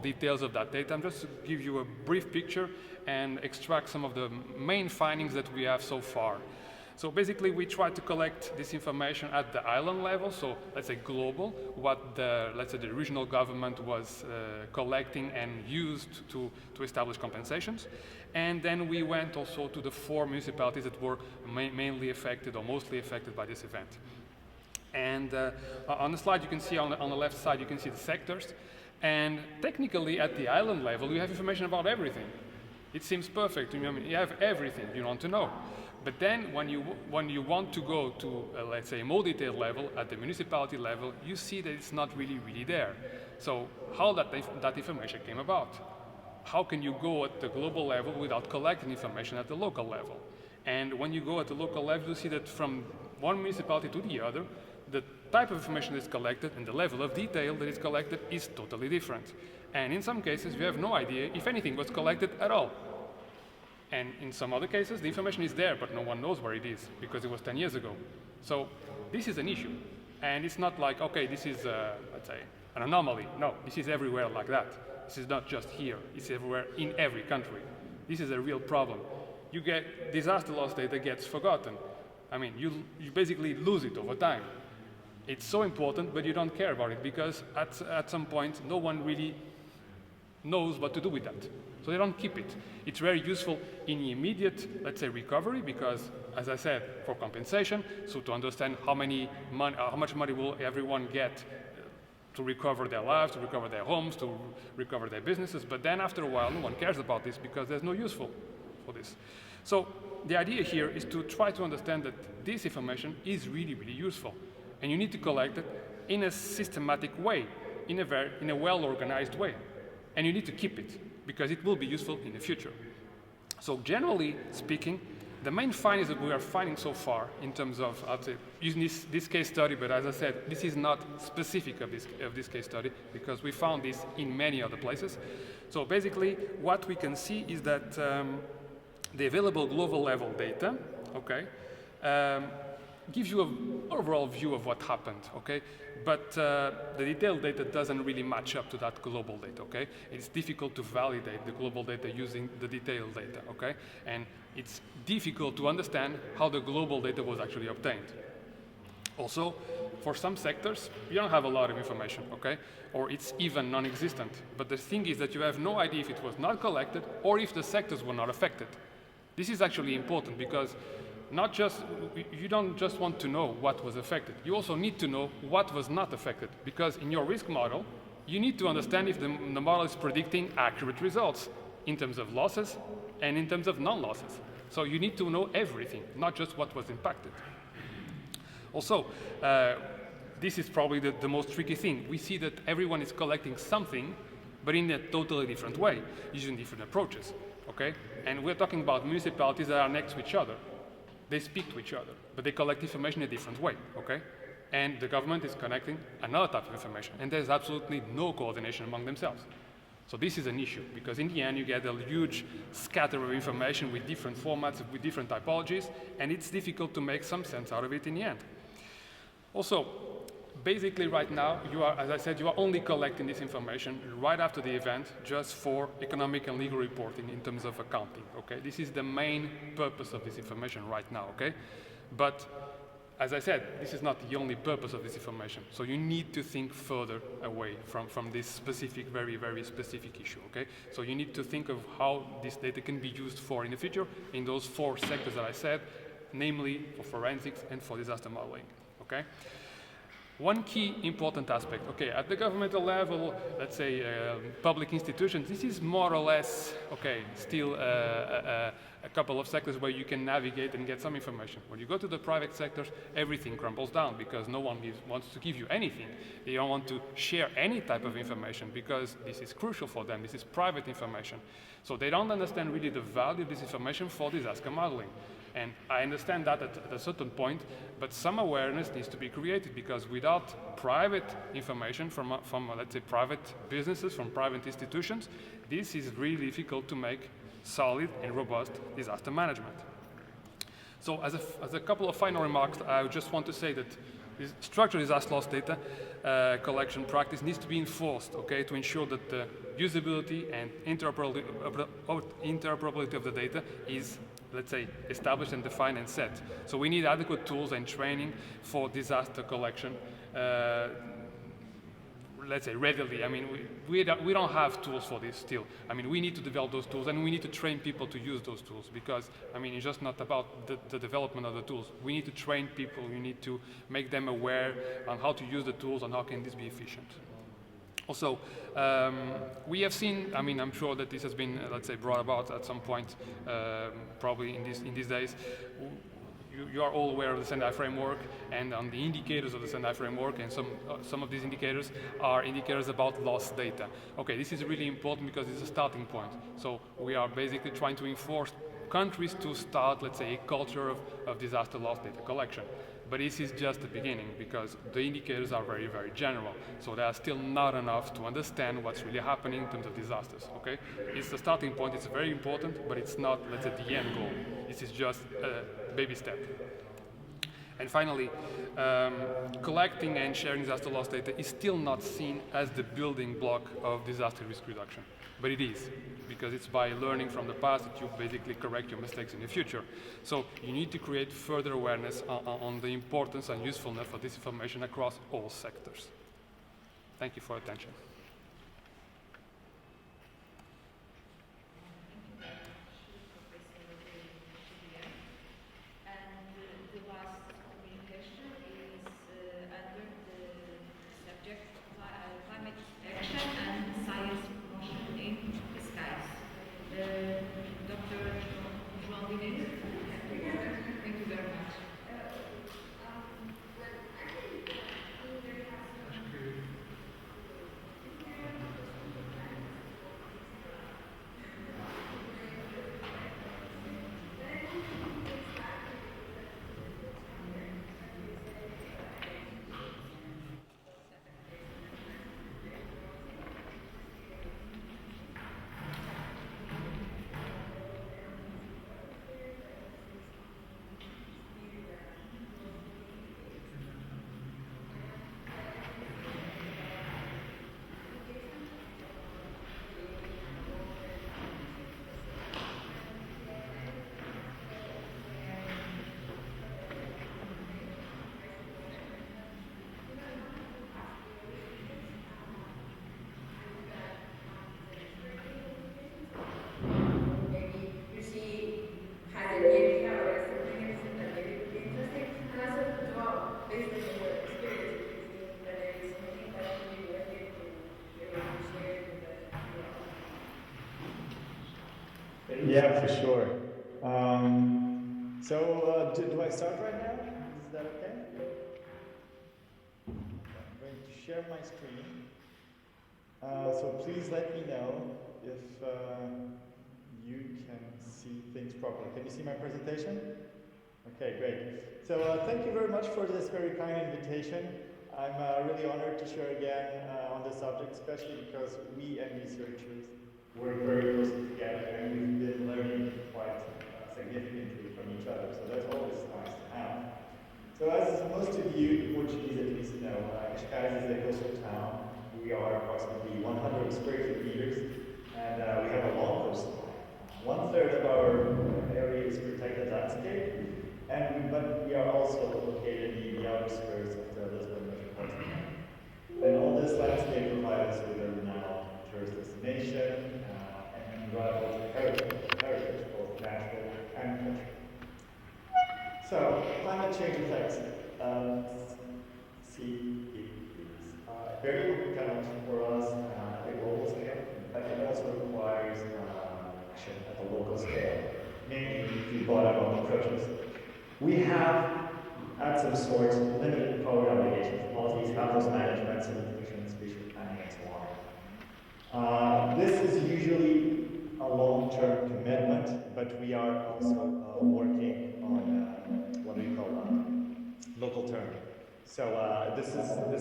details of that data. I'm just to give you a brief picture and extract some of the main findings that we have so far. So basically, we try to collect this information at the island level, so let's say global, what the regional government was collecting and used to establish compensations. And then we went also to the 4 municipalities that were mainly affected or mostly affected by this event. And on the slide, you can see on the left side, you can see the sectors. And technically, at the island level, you have information about everything. It seems perfect. I mean, you have everything you want to know. But then when you want to go to, let's say, a more detailed level, at the municipality level, you see that it's not really there. So how that information came about? How can you go at the global level without collecting information at the local level? And when you go at the local level, you see that from one municipality to the other, the type of information that is collected and the level of detail that is collected is totally different. And in some cases, you have no idea if anything was collected at all. And in some other cases, the information is there, but no one knows where it is because it was 10 years ago. So this is an issue. And it's not like, okay, this is, let's say, an anomaly. No, this is everywhere like that. This is not just here. It's everywhere in every country. This is a real problem. You get disaster loss data gets forgotten. I mean, you basically lose it over time. It's so important, but you don't care about it because at some point, no one really knows what to do with that. So they don't keep it. It's very useful in the immediate, let's say, recovery because, as I said, for compensation, so to understand how much money will everyone get to recover their lives, to recover their homes, to recover their businesses. But then after a while, no one cares about this because there's no use for this. So the idea here is to try to understand that this information is really, really useful. And you need to collect it in a systematic way, in a well-organized way. And you need to keep it because it will be useful in the future. So generally speaking, the main findings that we are finding so far in terms of, I'd say, using this case study, but as I said, this is not specific of this case study because we found this in many other places. So basically, what we can see is that the available global level data, okay, gives you an overall view of what happened, okay? But the detailed data doesn't really match up to that global data, okay? It's difficult to validate the global data using the detailed data, okay? And it's difficult to understand how the global data was actually obtained. Also, for some sectors, you don't have a lot of information, okay? Or it's even non-existent. But the thing is that you have no idea if it was not collected or if the sectors were not affected. This is actually important because you don't just want to know what was affected. You also need to know what was not affected because in your risk model, you need to understand if the model is predicting accurate results in terms of losses and in terms of non-losses. So you need to know everything, not just what was impacted. Also, this is probably the most tricky thing. We see that everyone is collecting something, but in a totally different way, using different approaches, okay? And we're talking about municipalities that are next to each other. They speak to each other, but they collect information in a different way, okay? And the government is collecting another type of information, and there's absolutely no coordination among themselves. So this is an issue, because in the end, you get a huge scatter of information with different formats, with different typologies, and it's difficult to make some sense out of it in the end. Also, basically right now, as I said, you are only collecting this information right after the event just for economic and legal reporting in terms of accounting, okay? This is the main purpose of this information right now, okay? But as I said, this is not the only purpose of this information. So you need to think further away from this specific, very, very specific issue, okay? So you need to think of how this data can be used for in the future in those 4 sectors that I said, namely for forensics and for disaster modeling, okay? One key important aspect, okay, at the governmental level, let's say public institutions, this is more or less, okay, still a couple of sectors where you can navigate and get some information. When you go to the private sectors, everything crumbles down because no one wants to give you anything. They don't want to share any type of information because this is crucial for them. This is private information. So they don't understand really the value of this information for disaster modeling. And I understand that at a certain point, but some awareness needs to be created because without private information from let's say, private businesses, from private institutions, this is really difficult to make solid and robust disaster management. So as a couple of final remarks, I just want to say that this structured disaster loss data collection practice needs to be enforced, okay, to ensure that the usability and interoperability of the data is, let's say, established and defined and set. So we need adequate tools and training for disaster collection, let's say, readily. I mean, we don't have tools for this still. I mean, we need to develop those tools, and we need to train people to use those tools, because, I mean, it's just not about the development of the tools. We need to train people. We need to make them aware on how to use the tools and how can this be efficient. Also, we have seen, I mean, I'm sure that this has been, let's say, brought about at some point, probably in these days. You are all aware of the Sendai framework and on the indicators of the Sendai framework, and some of these indicators are indicators about lost data. Okay, this is really important because it's a starting point. So we are basically trying to enforce countries to start, let's say, a culture of disaster loss data collection. But this is just the beginning, because the indicators are very, very general. So they are still not enough to understand what's really happening in terms of disasters, okay? It's the starting point, it's very important, but it's not, let's say, the end goal. This is just a baby step. And finally, collecting and sharing disaster loss data is still not seen as the building block of disaster risk reduction. But it is, because it's by learning from the past that you basically correct your mistakes in the future. So you need to create further awareness on the importance and usefulness of this information across all sectors. Thank you for your attention. Yeah, for sure. Do I start right now? Is that okay? I'm going to share my screen. So please let me know if you can see things properly. Can you see my presentation? Okay, great. So thank you very much for this very kind invitation. I'm really honored to share again on this subject, especially because we and researchers work very closely together, and we've been learning quite significantly from each other, so that's always nice to have. So as most of you, Portuguese at least, know, Casajus is a coastal town. We are approximately 100 square kilometers, and we have a long coastline. 1/3 of our area is protected landscape, but we are also located in the outskirts of the Lisbon metropolitan area. And all this landscape provides us with a renowned tourist destination and unrivaled heritage, both natural and cultural. So, climate change effects very important for us at the global scale, but it also requires action at the local scale, mainly through bottom-up approaches. We have, at some sort, limited program obligations. Policies have those management, certification, spatial planning, and so on. This is usually a long-term commitment, but we are also working on what we call local term. So this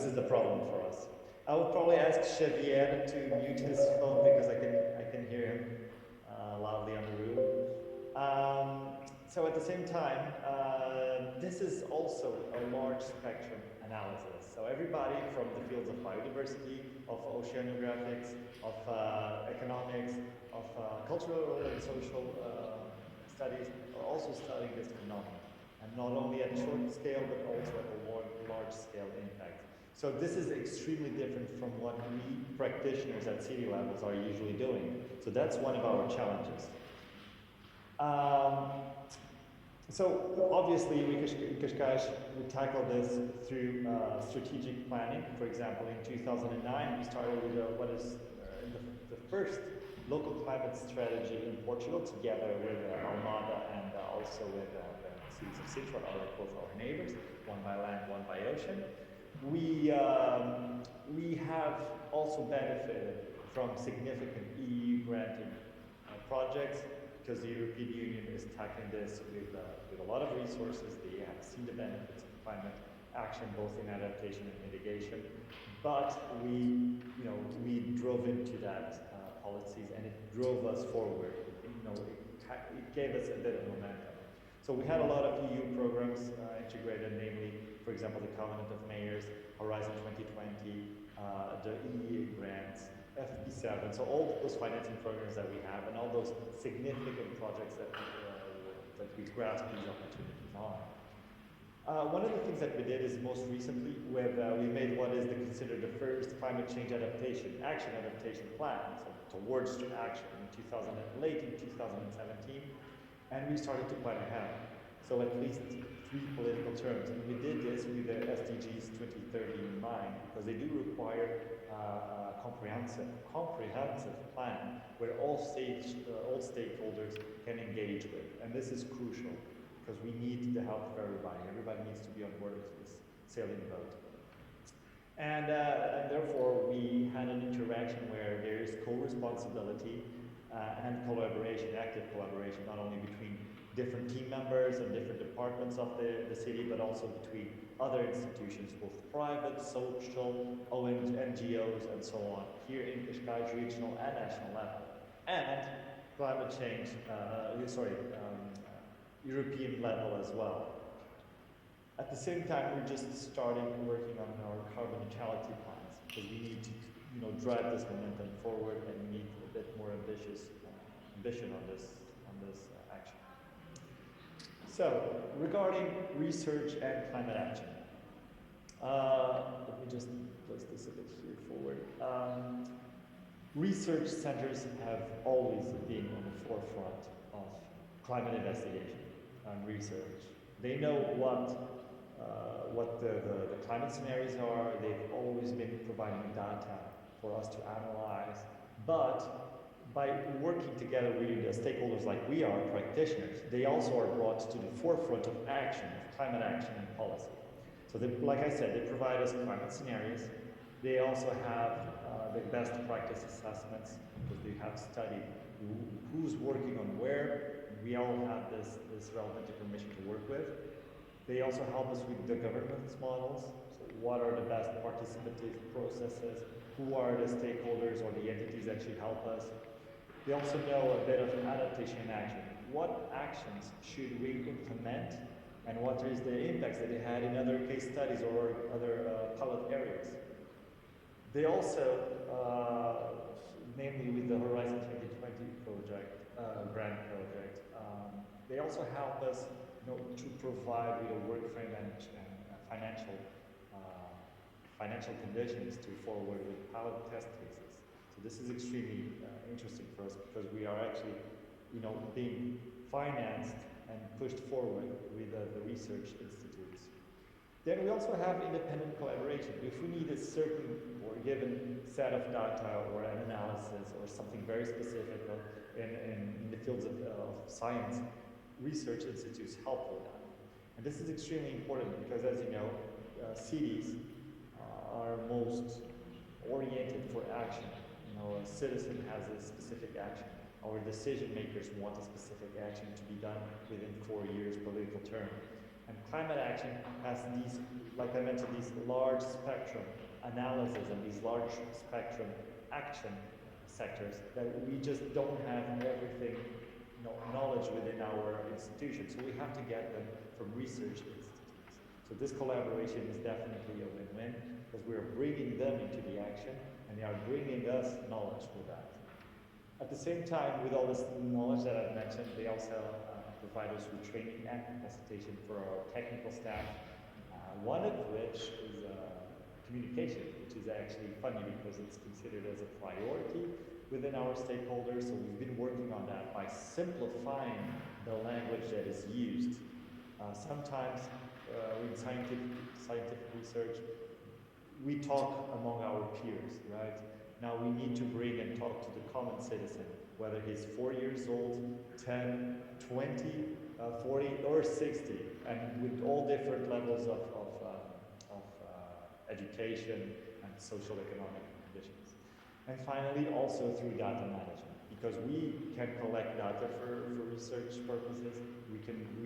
is the problem for us. I will probably ask Xavier to mute his phone because I can hear him loudly on the room. So at the same time, this is also a large spectrum analysis. So everybody from the fields of biodiversity, of oceanographics, of economics, of cultural and social studies are also studying this phenomenon. And not only at short scale, but also at a large scale impact. So this is extremely different from what we practitioners at city levels are usually doing. So that's one of our challenges. So obviously, in Cascais, we tackle this through strategic planning. For example, in 2009, we started with what is the first local climate strategy in Portugal, together with Almada and also with the cities of Sintra, both our neighbors, one by land, one by ocean. We have also benefited from significant EU granted projects, because the European Union is tackling this with a lot of resources. They have seen the benefits of climate action, both in adaptation and mitigation. But we drove into that policies, and it drove us forward. It gave us a bit of momentum. So we had a lot of EU programs integrated, namely, for example, the Covenant of Mayors, Horizon 2020, the EEA grants, FP7, so all those financing programs that we have, and all those significant projects that we grasped these opportunities on. One of the things that we did is most recently, we made what is considered the first climate change adaptation plan, so towards action in late in 2017, and we started to plan ahead. So at least 3 political terms, and we did this with the SDGs 2030 in mind, because they do require a comprehensive plan where all stakeholders can engage with, and this is crucial because we need the help of everybody. Everybody needs to be on board with this sailing boat, and therefore we had an interaction where there is co-responsibility and collaboration, active collaboration, not only between different team members and different departments of the city, but also between other institutions, both private, social, NGOs, and so on, here in Cascais regional and national level, and climate change, European level as well. At the same time, we're just starting working on our carbon neutrality plans, because we need to drive this momentum forward, and we need a bit more ambition on this action. So, regarding research and climate action, let me just place this a bit here forward. Research centers have always been on the forefront of climate investigation and research. They know what the climate scenarios are. They've always been providing data for us to analyze, but by working together with the stakeholders like we are, practitioners, they also are brought to the forefront of action, of climate action and policy. So like I said, they provide us climate scenarios. They also have the best practice assessments, because they have studied who's working on where. We all have this relevant information to work with. They also help us with the governance models. So what are the best participative processes? Who are the stakeholders or the entities that should help us? They also know a bit of adaptation action. What actions should we implement, and what is the impacts that they had in other case studies or other pilot areas? They also, namely with the Horizon 2020 project, grant project, they also help us to provide with a work frame and financial conditions to forward with pilot test cases. So this is extremely interesting for us, because we are actually, being financed and pushed forward with the research institutes. Then we also have independent collaboration. If we need a certain or given set of data or an analysis or something very specific in the fields of science, research institutes help with that. And this is extremely important because, as you know, cities are most oriented for action. A citizen has a specific action. Our decision makers want a specific action to be done within 4 years political term. And climate action has these, like I mentioned, these large spectrum analysis and these large spectrum action sectors that we just don't have everything knowledge within our institution. So we have to get them from research institutes. So this collaboration is definitely a win-win because we are bringing them into the action and they are bringing us knowledge with that. At the same time, with all this knowledge that I've mentioned, they also provide us with training and capacitation for our technical staff, one of which is communication, which is actually funny because it's considered as a priority within our stakeholders. So we've been working on that by simplifying the language that is used. Sometimes in scientific research, we talk among our peers, right? Now we need to bring and talk to the common citizen, whether he's 4 years old, 10, 20, 40, or 60, and with all different levels of education and social economic conditions. And finally, also through data management, because we can collect data for research purposes, we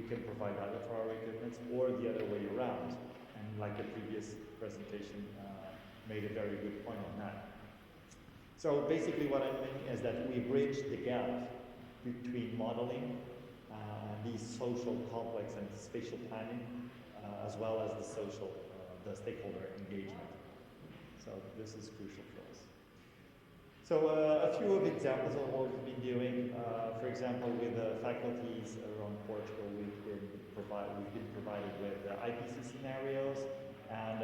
can provide data for our equipment, or the other way around. And like the previous presentation made a very good point on that. So basically what I mean is that we bridge the gap between modeling, these social complex and spatial planning, as well as the stakeholder engagement. So this is crucial for us. So a few of examples of what we've been doing. For example, with the faculties around Portugal, we've been provided with IPC scenarios and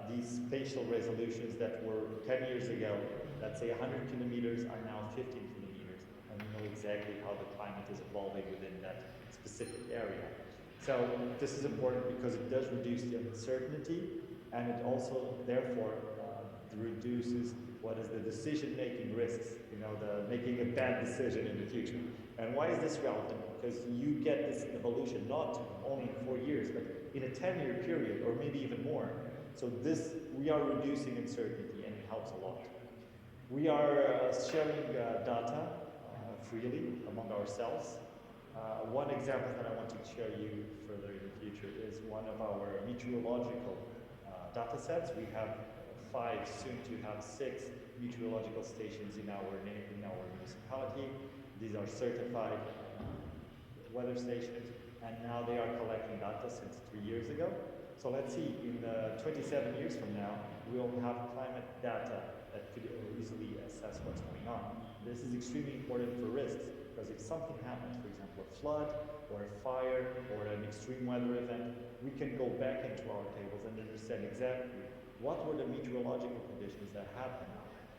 these spatial resolutions that were 10 years ago, let's say 100 kilometers, are now 15 kilometers, and we know exactly how the climate is evolving within that specific area. So this is important because it does reduce the uncertainty, and it also, therefore, reduces what is the decision-making risks, the making a bad decision in the future. And why is this relevant? Because you get this evolution not only in 4 years, but in a 10-year period, or maybe even more. So we are reducing uncertainty, and it helps a lot. We are sharing data freely among ourselves. One example that I want to share you further in the future is one of our meteorological data sets. We have 5, soon to have 6 meteorological stations in our municipality. These are certified weather stations, and now they are collecting data since 3 years ago. So let's see, in 27 years from now, we'll have climate data that could easily assess what's going on. This is extremely important for risks, because if something happens, for example, a flood, or a fire, or an extreme weather event, we can go back into our tables and understand exactly what were the meteorological conditions that happened,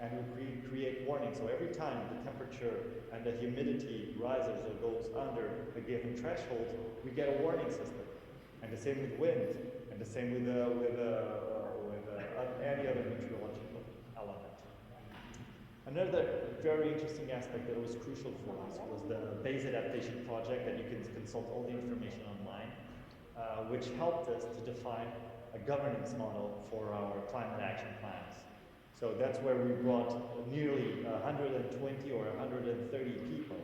and we create warnings. So every time the temperature and the humidity rises or goes under a given threshold, we get a warning system. And the same with wind, and the same with any other meteorological element. Another very interesting aspect that was crucial for us was the base adaptation project that you can consult all the information online, which helped us to define a governance model for our climate action plans. So that's where we brought nearly 120 or 130 people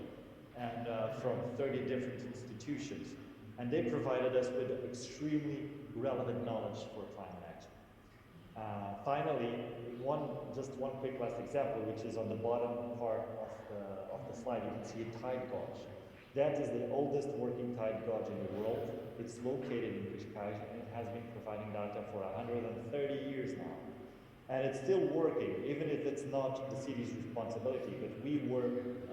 and from 30 different institutions. And they provided us with extremely relevant knowledge for climate action. Finally, just one quick last example, which is on the bottom part of the slide. You can see a tide gauge. That is the oldest working tide gauge in the world. It's located in Riscos, and it has been providing data for 130 years now. And it's still working, even if it's not the city's responsibility, but we were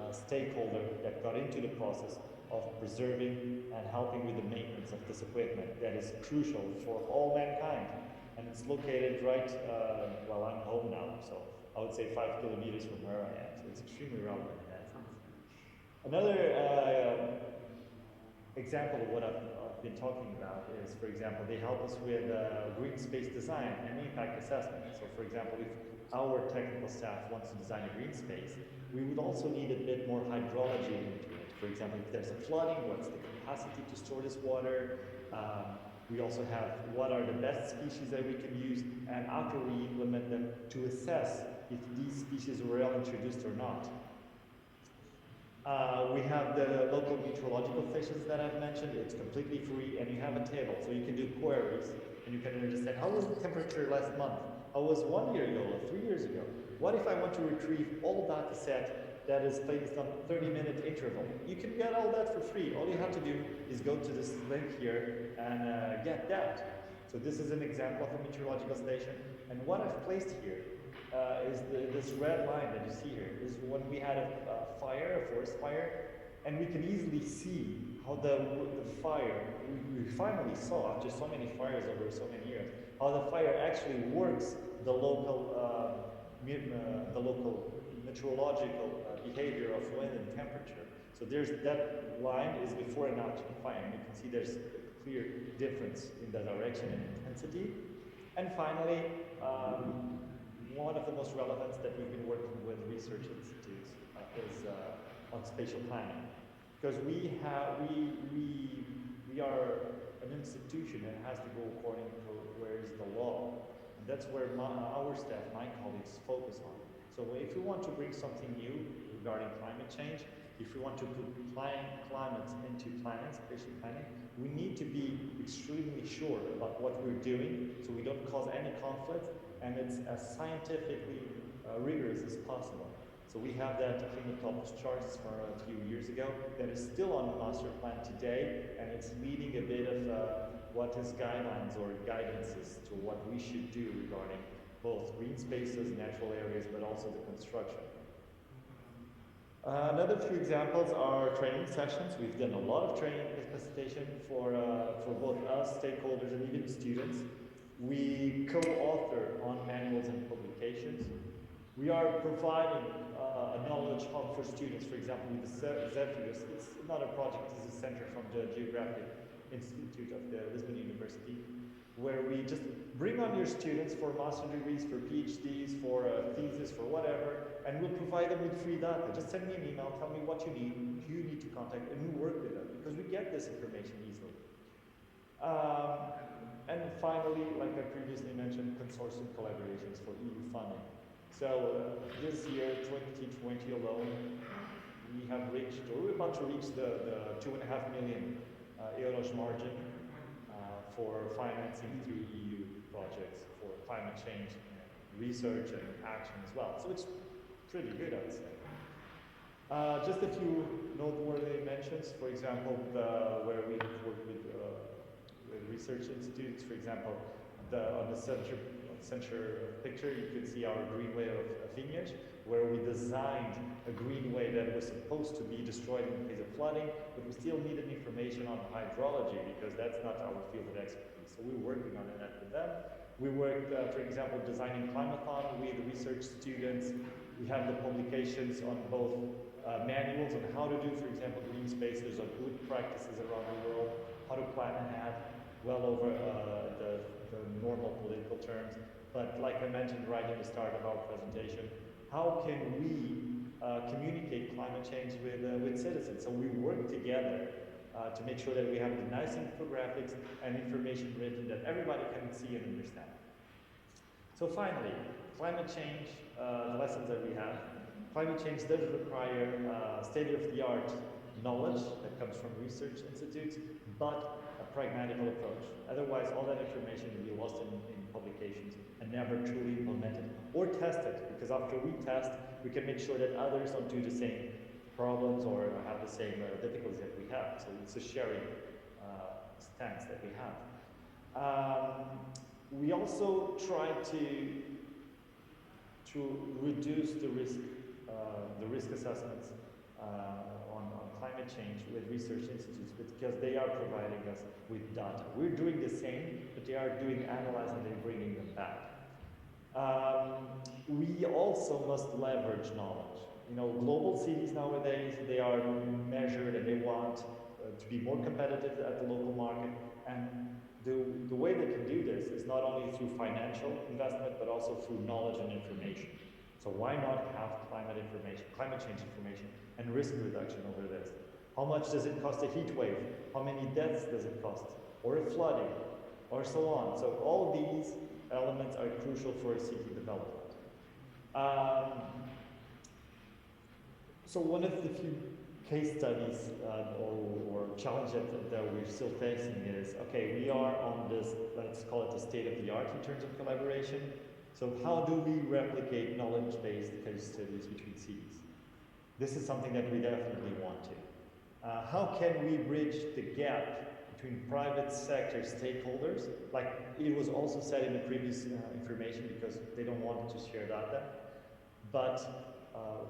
a stakeholder that got into the process of preserving and helping with the maintenance of this equipment that is crucial for all mankind. And it's located right, well, I'm home now, so I would say 5 kilometers from where I am, so it's extremely relevant in that sense. Another example of what I've been talking about is, for example, they help us with green space design and impact assessment. So for example, if our technical staff wants to design a green space, we would also need a bit more hydrology into it. For example, if there's a flooding, what's the capacity to store this water? We also have what are the best species that we can use, and after we implement them, to assess if these species were well introduced or not. We have the local meteorological stations that I've mentioned. It's completely free, and you have a table, so you can do queries, and you can understand how was the temperature last month, how was 1 year ago or 3 years ago. What if I want to retrieve all data set that is placed on 30-minute interval. You can get all that for free. All you have to do is go to this link here and get that. So this is an example of a meteorological station. And what I've placed here is this red line that you see here is when we had a forest fire, and we can easily see how the fire, we finally saw after so many fires over so many years, how the fire actually works the local meteorological behavior of wind and temperature. So there's that line is before and after the fire, and you can see there's a clear difference in the direction and intensity. And finally, one of the most relevant that we've been working with research institutes is on spatial planning, because we are an institution and it has to go according to where is the law, and that's where our staff, my colleagues, focus on. So if we want to bring something new regarding climate change, if we want to put climate into planning, spatial planning, we need to be extremely sure about what we're doing so we don't cause any conflict, and it's as scientifically rigorous as possible. So we have that, I think, published charts from a few years ago that is still on the master plan today, and it's leading a bit of what is guidelines or guidances to what we should do regarding both green spaces, natural areas, but also the construction. Another few examples are training sessions. We've done a lot of training capacitation for both us, stakeholders, and even students. We co-author on manuals and publications. We are providing a knowledge hub for students, for example, with the Zephyrs. It's not a project, it's a center from the Geographic Institute of the Lisbon University, where we just bring on your students for master degrees, for PhDs, for thesis, for whatever, and we'll provide them with free data. Just send me an email, tell me what you need, who you need to contact, and we work with them, because we get this information easily. And finally, like I previously mentioned, consortium collaborations for EU funding. So this year, 2020 alone, we have reached, or we're about to reach the 2.5 million euros margin for financing through EU projects for climate change research and action as well. So it's pretty good, I would say. Just a few noteworthy mentions. For example, where we work with research institutes. For example, on the center picture, you can see our greenway of Vineyard, where we designed a greenway that was supposed to be destroyed in case of flooding, but we still needed information on hydrology because that's not our field of expertise. So we're working on that with them. We worked, for example, designing Climathon with research students. We have the publications on both manuals on how to do, for example, green spaces or good practices around the world, how to plan ahead, well over the normal political terms. But like I mentioned right at the start of our presentation, how can we communicate climate change with citizens? So we work together to make sure that we have the nice infographics and information written that everybody can see and understand. So finally, climate change, the lessons that we have. Climate change does require state-of-the-art knowledge that comes from research institutes, but a pragmatical approach. Otherwise, all that information will be lost in publications and never truly implemented or tested, because after we test, we can make sure that others don't do the same problems or have the same difficulties that we have. So it's a sharing stance that we have. We also try to reduce the risk assessments on climate change with research institutes, because they are providing us with data. We're doing the same, but they are doing analysis and they're bringing them back. We also must leverage knowledge. You know, global cities nowadays, they are measured and they want to be more competitive at the local market. And the way they can do this is not only through financial investment, but also through knowledge and information. So why not have climate change information, and risk reduction over this? How much does it cost a heat wave? How many deaths does it cost? Or a flooding? Or so on. So all these elements are crucial for a city development. So one of the few case studies or challenges that we're still facing is, okay, we are on this, let's call it the state of the art in terms of collaboration. So how do we replicate knowledge-based case studies between cities? this is something that we definitely want to. How can we bridge the gap between private sector stakeholders, like it was also said in the previous information, because they don't want to share data, but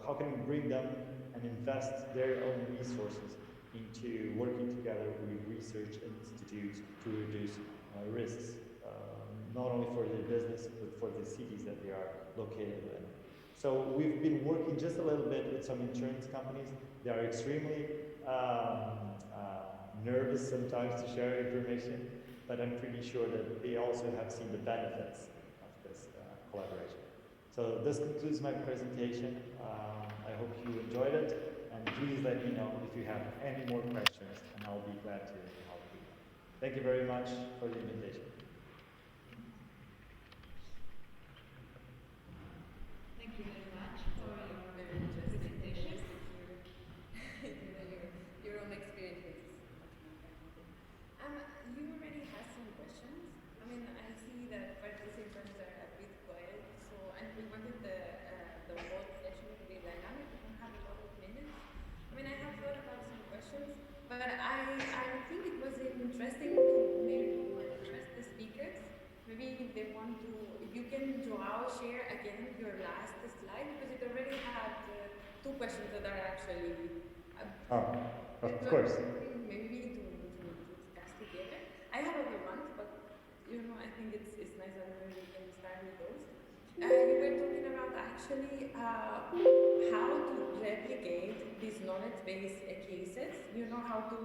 how can we bring them and invest their own resources into working together with research institutes to reduce risks, not only for the business, but for the cities that they are located in. So we've been working just a little bit with some insurance companies. They are extremely nervous sometimes to share information, but I'm pretty sure that they also have seen the benefits of this collaboration. So this concludes my presentation. I hope you enjoyed it, and please let me know if you have any more questions, and I'll be glad to help you. Thank you very much for the invitation. Thank you very much for your very interesting presentation. Your own experiences. You already have some questions. I mean, I see that participants are a bit quiet, so and we wanted the whole session to be dynamic. We don't have a lot of minutes. I mean, I have thought about some questions, but I think it was interesting to maybe address the speakers. Maybe if they want to, if you can, João, share again your last slide, because it already had two questions that are actually. Of course. Maybe to discuss together. I have other ones, but you know, I think it's nice that we can start with those. You were talking about actually how to replicate these knowledge-based cases. You know, how to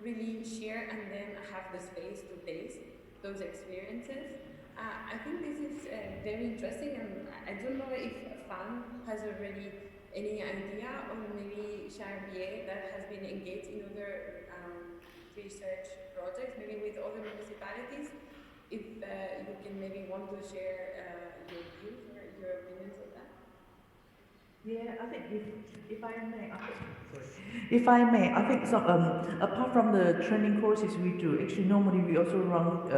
really share and then have the space to taste those experiences. I think this is very interesting, and I don't know if FAN has already any idea, or maybe Xavier that has been engaged in other research projects, maybe with other municipalities, if you can maybe want to share your views or your opinions on that. Yeah, I think if I may, I think some apart from the training courses we do, actually normally we also run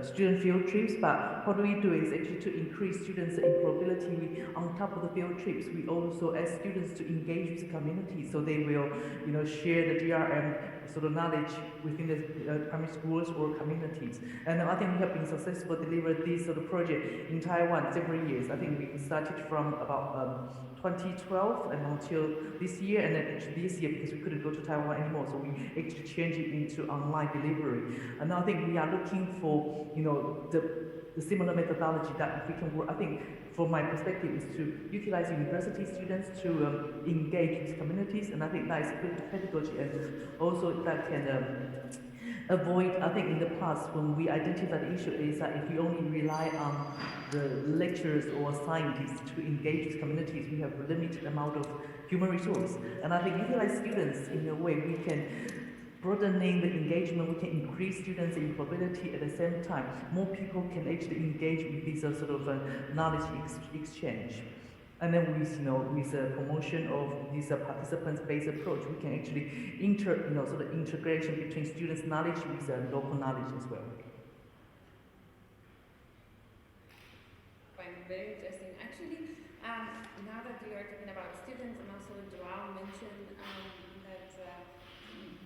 student field trips. But what we do is actually to increase students' employability. On top of the field trips, we also ask students to engage with the community, so they will, you know, share the DRM sort of knowledge within the primary schools or communities. And I think we have been successful delivered this sort of project in Taiwan several years. I think we started from about 2012 and until this year, and then actually this year, because we couldn't go to Taiwan anymore, so we actually changed it into online delivery. And I think we are looking for, you know, the similar methodology that if we can work. I think from my perspective is to utilize university students to engage with communities, and I think that is a good pedagogy, and also that can avoid, I think in the past when we identified the issue is that if we only rely on the lecturers or scientists to engage with communities, we have a limited amount of human resource. And I think utilize students in a way we can broadening the engagement, we can increase students' employability at the same time. More people can actually engage with this sort of knowledge exchange. And then with, you know, with the promotion of this participants-based approach, we can actually sort of integration between students' knowledge with local knowledge as well. Fine, very interesting. Actually, now that we are talking about students, and also João mentioned that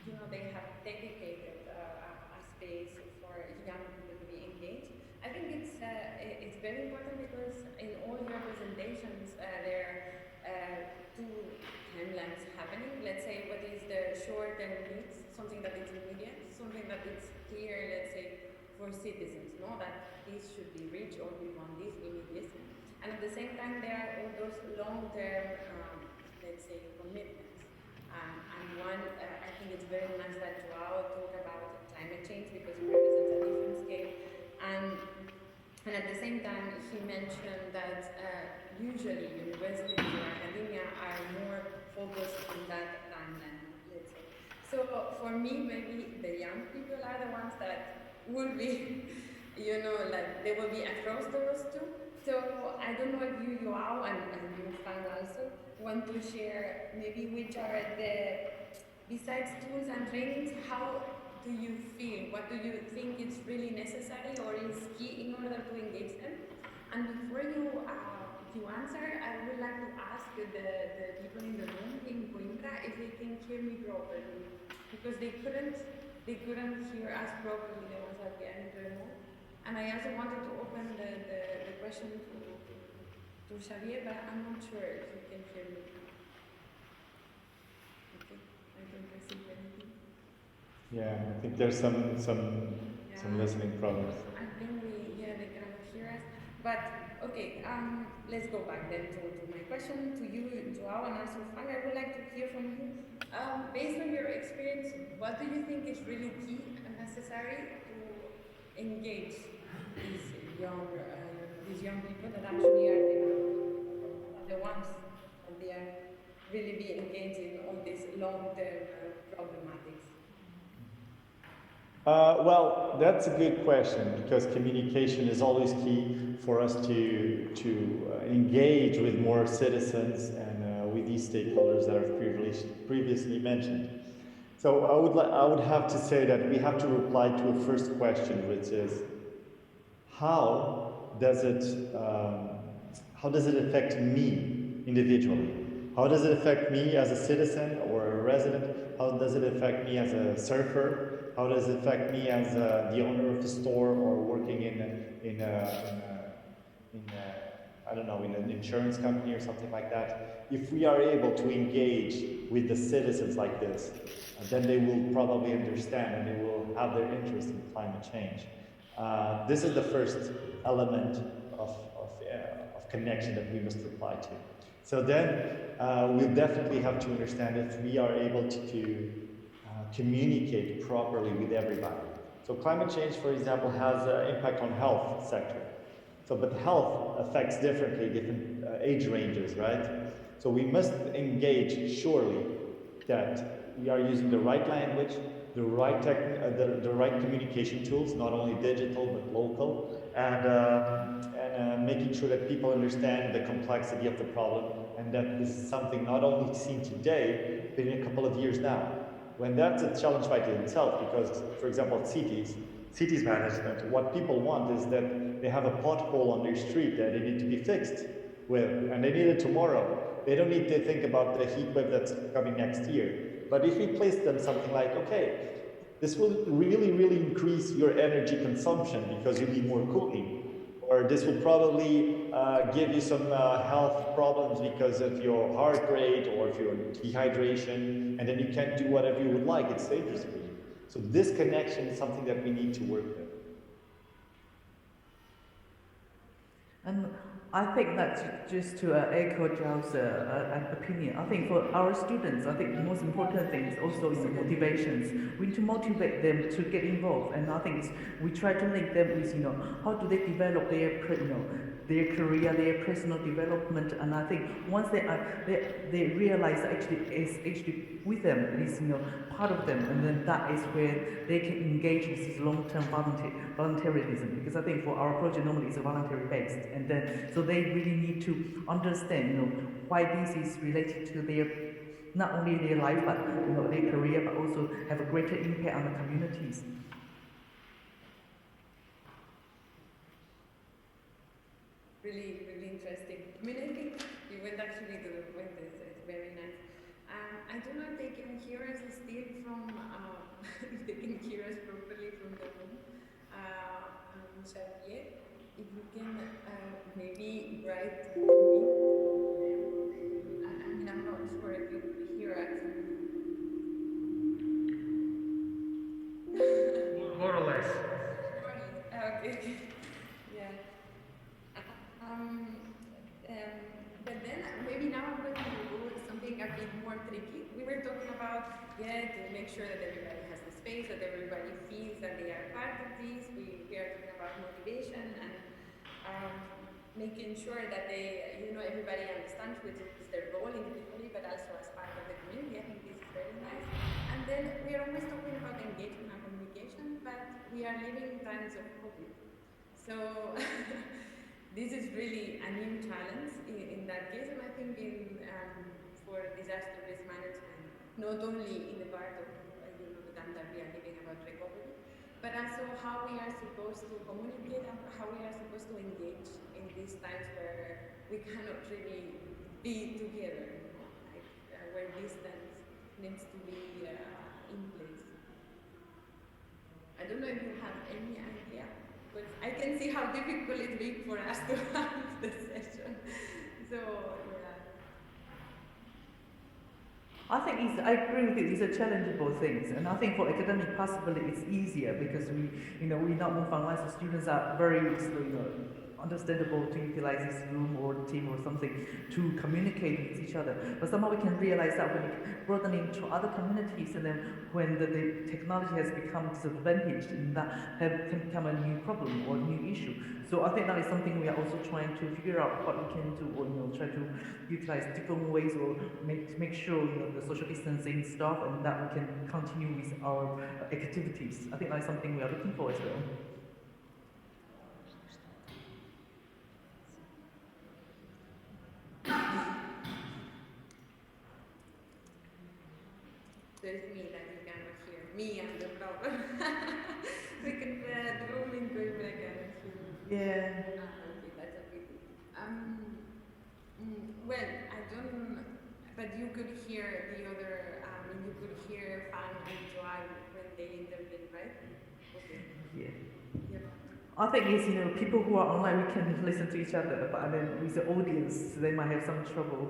you know, they have dedicated a space for young people to be engaged. I think it's very important because in all your presentations there are two timelines happening. Let's say what is the short-term needs, something that is immediate, something that is clear, let's say, for citizens, no? That this should be reached, or we want this, we need this. And at the same time, there are all those long-term, let's say, commitments. And one, I think it's very nice that João talked about climate change because it represents a different scale. And at the same time, he mentioned that usually universities or academia are more focused on that timeline, let's say. So for me, maybe the young people are the ones that will be, you know, like they will be across those two. So I don't know if you, João, and Yung-Fang also, want to share maybe which are the, besides tools and trainings, how do you feel? What do you think is really necessary or is key in order to engage them? And before you to answer, I would like to ask the people in the room in Coimbra if they can hear me properly, because they couldn't hear us properly, the ones that we are in the room. And I also wanted to open the question to Xavier, but I'm not sure if you can hear me. Okay, I don't receive anything. Yeah, I think there's some listening problems. I think they cannot hear us. But okay, let's go back then to my question to you, João, and also Fang. I would like to hear from you. Based on your experience, what do you think is really key and necessary to engage these young people that actually are the ones that they are really be engaged in all these long-term problematics? Well, that's a good question, because communication is always key for us to engage with more citizens and with these stakeholders that I've previously mentioned. So I would have to say that we have to reply to a first question, which is, how does it affect me individually? How does it affect me as a citizen or a resident? How does it affect me as a surfer? How does it affect me as the owner of the store, or working in I don't know, in an insurance company or something like that? If we are able to engage with the citizens like this, then they will probably understand and they will have their interest in climate change. This is the first element of connection that we must reply to. So then we'll definitely have to understand if we are able to communicate properly with everybody. So climate change, for example, has an impact on health sector. So, but health affects differently, different age ranges, right? So we must engage surely that we are using the right language, the right communication tools, not only digital but local, and making sure that people understand the complexity of the problem, and that this is something not only seen today, but in a couple of years now. When that's a challenge by itself, because, for example, cities management, what people want is that they have a pothole on their street that they need to be fixed with, and they need it tomorrow. They don't need to think about the heat wave that's coming next year. But if we place them something like, okay, this will really, really increase your energy consumption because you need more cooling, or this will probably give you some health problems because of your heart rate or of your dehydration, and then you can't do whatever you would like. It's dangerous for you. So this connection is something that we need to work with. And I think that just to echo João's opinion, I think for our students, I think the most important thing is also in the motivations. We need to motivate them to get involved, and I think we try to link them with, how do they develop their career, their personal development, and I think once they realize that actually with them, it is part of them, and then that is where they can engage with this long-term voluntarism. Because I think for our project normally it's voluntary based, and then so they really need to understand why this is related to their not only their life but their career, but also have a greater impact on the communities. Really, really interesting. I mean, I think you went actually to the point. It's very nice. I don't know if they can hear us still from, if they can hear us properly from the room. Xavier, if you can maybe write to me. I mean, I'm not sure if you hear us. More or less. Okay. Yeah. But then maybe now I'm going to do something a bit more tricky. We were talking about, to make sure that everybody has the space, that everybody feels that they are part of this. We are talking about motivation and making sure that they, everybody understands which is their role individually, but also as part of the community. I think this is very nice. And then we are always talking about engagement and communication, but we are living in times of COVID. So this is really a new challenge in that case, and I think for disaster risk management, not only in the part of the time that we are living about recovery, but also how we are supposed to communicate and how we are supposed to engage in these times where we cannot really be together, like where distance needs to be in place. I don't know if you have any idea, but I can see how difficult it is for us to have the session. So, yeah. I think I agree with you. These are challengeable things, and I think for academic possibly it's easier because we not move online, so students are very, understandable to utilize this room or team or something to communicate with each other. But somehow we can realize that when it broadening to other communities, and then when the technology has become disadvantaged, and that can become a new problem or new issue. So I think that is something we are also trying to figure out what we can do, or try to utilize different ways, or make sure the social distancing stuff, and that we can continue with our activities. I think that is something we are looking for as well. There's me that you cannot hear. Me and the problem. Because the room in Coimbra cannot hear me. Yeah. Okay, that's a pity. Well, I don't, but you could hear the other, you could hear Fang and João when they intervene, right? Okay. Yeah. Yeah. I think it's, people who are online, we can listen to each other, but then with the audience, they might have some trouble.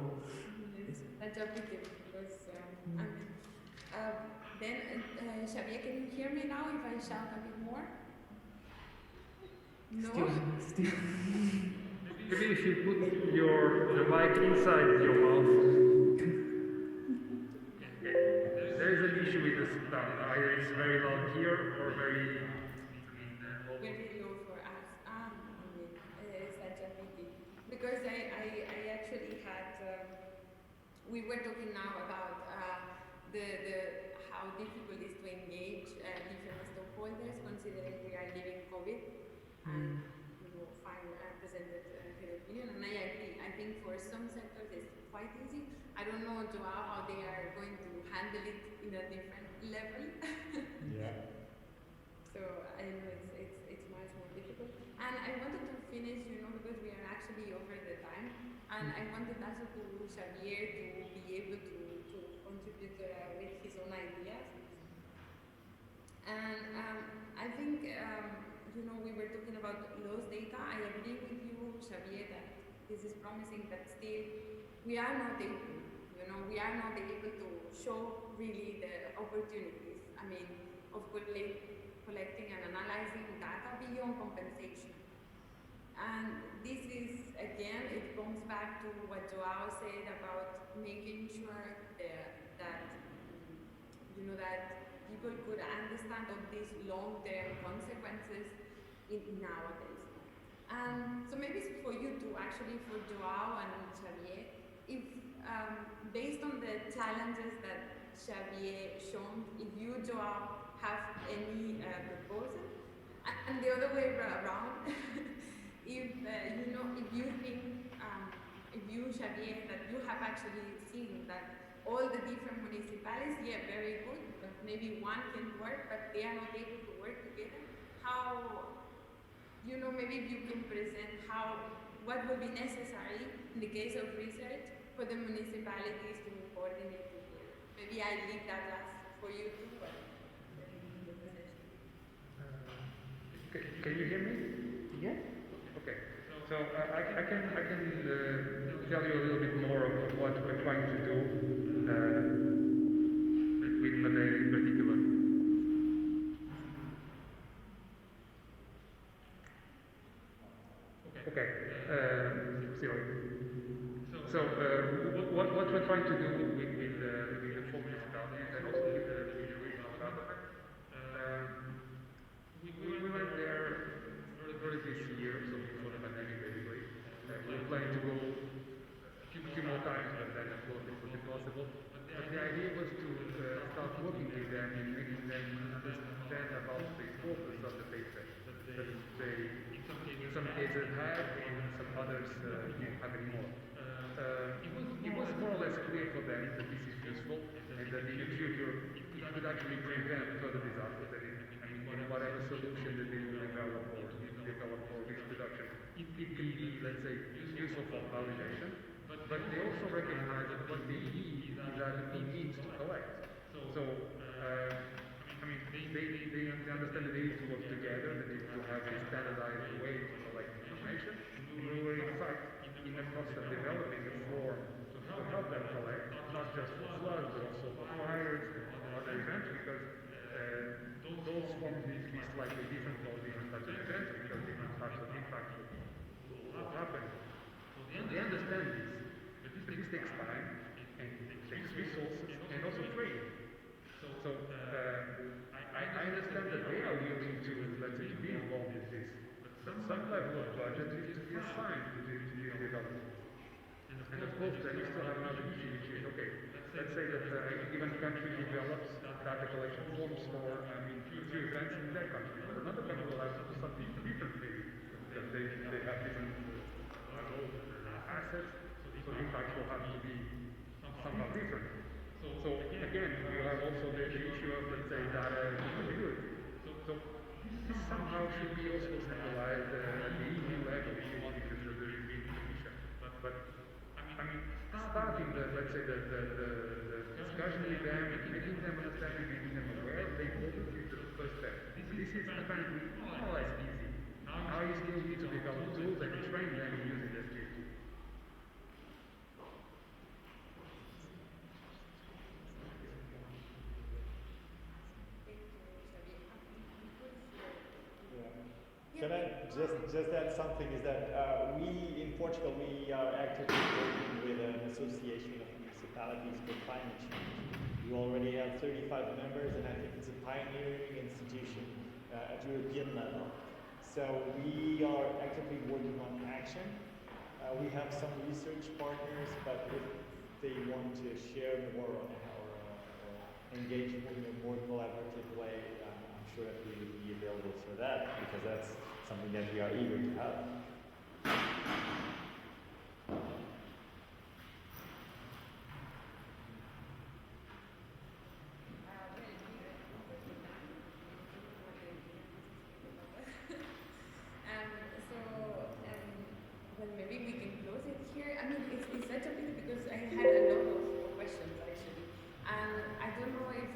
Yes, that's a pity because, then, Xavier, can you hear me now if I shout a bit more? No? Still. Maybe if you put the mic inside your mouth. There is an issue with the sound. Either it's very loud here or very low for us. Such a pity. Because I actually had, we were talking now about how difficult it is to engage different stakeholders, considering we are living COVID, and Fang presented her opinion, and I agree. I think for some sectors it's quite easy. I don't know, João, how they are going to handle it in a different level. Yeah. So I know it's much more difficult. And I wanted to finish, because we are actually over the time, and I wanted also to Xavier to be able to contribute with his own ideas. And I think, we were talking about lost data. I agree with you, Xavier, that this is promising, but still, we are not able, we are not able to show really the opportunities, of collecting and analyzing data beyond compensation. And this is, again, it comes back to what João said about making sure that people could understand of these long-term consequences nowadays. So maybe it's for you two, actually, for João and Xavier, if based on the challenges that Xavier shown, if you, João, have any proposal, and the other way around, if you think, if you, Xavier, that you have actually seen that all the different municipalities, very good, but maybe one can work, but they are not able to work together. How, maybe if you can present what would be necessary in the case of research for the municipalities to coordinate together. Maybe I leave that last for you too, but Can you hear me? Yeah. Okay. So I can tell you a little bit more of what we're trying to do with Madeira in particular. Okay. So what we're trying to do with the four municipalities and also with the regional government, we went there early this year, so before the pandemic basically. We were planning to go a few more times, but then of course it wasn't possible. But the idea was to start working with them and making them understand about the importance of the paper that they in some cases have, and in some others didn't have anymore. It was more or less clear for them that this is useful and that in the future it could actually prevent further disasters. In whatever solution that they will develop for risk reduction. It can be, let's say, useful for validation, but they also recognize that what they need is a means to collect. So, I mean, they understand that they need to work together, they need to have a standardized way to collect information. We were, in fact, in the process of developing a form to help them collect, not just for floods, but also for fires and other events, because those forms need to be slightly different for different types of events, because different types of impacts will happen. So they understand this, but this takes time, and it takes resources, and also training. So I understand that they are willing to, let's say, to be involved in this, but some level of budget needs to be assigned to the development. And of course, then you still have another issue, which is, okay, let's say that a given country develops data collection forms for few events in their country, but another country will have to do something differently, because they have different assets, so the impact will have to be somehow different. So again, you have also the issue of, let's say, data compatibility. So this somehow should be also centralized at the EU level, because of the European Commission. But I mean, starting let's say the discussion with them, making them understand, making them aware of the importance is the first step. This is apparently more or less easy. Now you still need to develop tools and train them in using this tool. Can I just add something? Is that we in Portugal are actively working with an association of municipalities for climate change. We already have 35 members, and I think it's a pioneering institution at European level. So we are actively working on action. We have some research partners, but if they want to share more or engage in a more collaborative way, I'm sure that we will be available for that, because that's something that we are eager to have. Well, maybe we can close it here. I mean, it's such a pity because I had a lot of questions actually. And I don't know if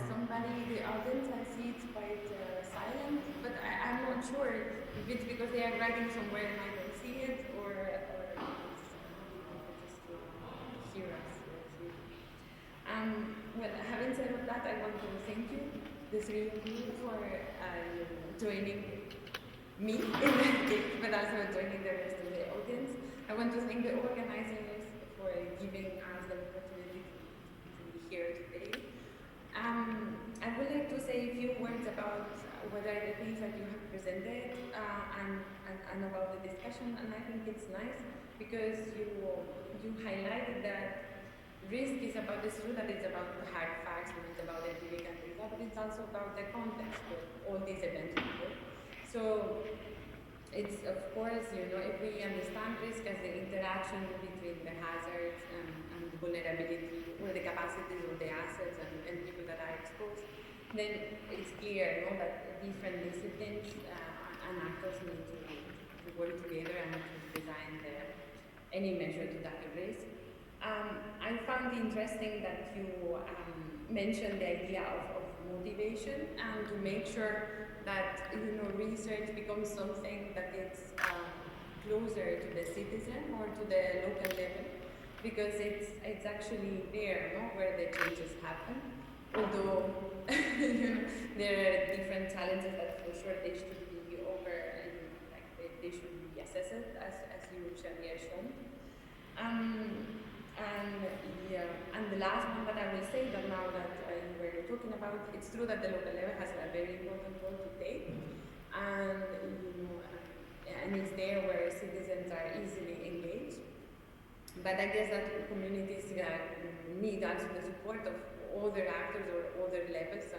somebody, the audience, I see it's quite silent, but I'm not sure if it's because they are writing somewhere and I don't see it, or it's just to hear us. Well, having said all that, I want to thank you, the three of you, for joining me in that case, but also joining the rest of the audience. I want to thank the organizers for giving us the opportunity to be here today. I would like to say a few words about what are the things that you have presented and about the discussion, and I think it's nice because you highlighted that risk is about, it's true that it's about the hard facts, and it's about empirical data, but it's also about the context of all these events. So it's, of course, if we understand risk as the interaction between the hazards and the vulnerability, or the capacities of the assets and people that are exposed, then it's clear that different disciplines and actors need to work together and to design any measure to tackle risk. I found interesting that you mentioned the idea of motivation and to make sure that research becomes something that is closer to the citizen or to the local level, because it's actually there where the changes happen. Although there are different challenges that for sure they should be they should be assessed as you Xavier shown. And the last one that I will say, that now that we're talking about, it's true that the local level has a very important role to take, and it's there where citizens are easily engaged. But I guess that communities need also the support of other actors or other levels,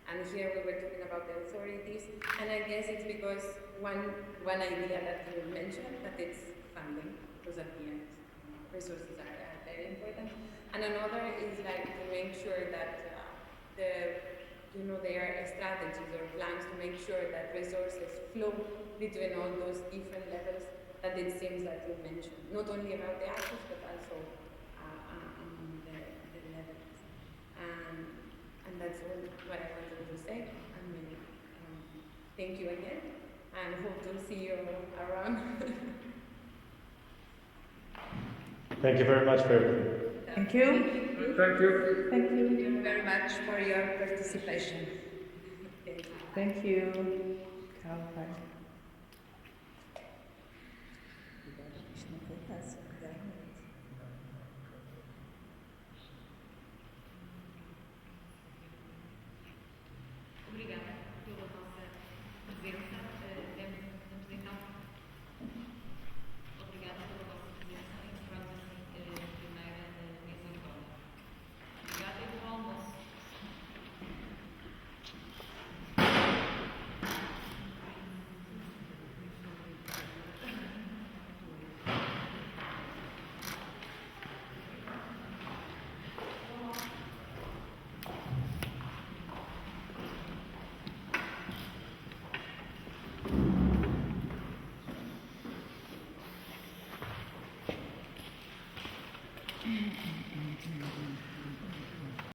and here we were talking about the authorities, and I guess it's because one idea that you mentioned, that it's funding, because at the end resources are very important, and another is to make sure that their strategies or plans to make sure that resources flow between all those different levels that it seems that you mentioned, not only about the actors but also among the levels. And that's all what I wanted to say. I mean, thank you again, and hope to see you around. Thank you very much for everything. Thank you. Thank you. Thank you. Thank you very much for your participation. Thank you. Bye.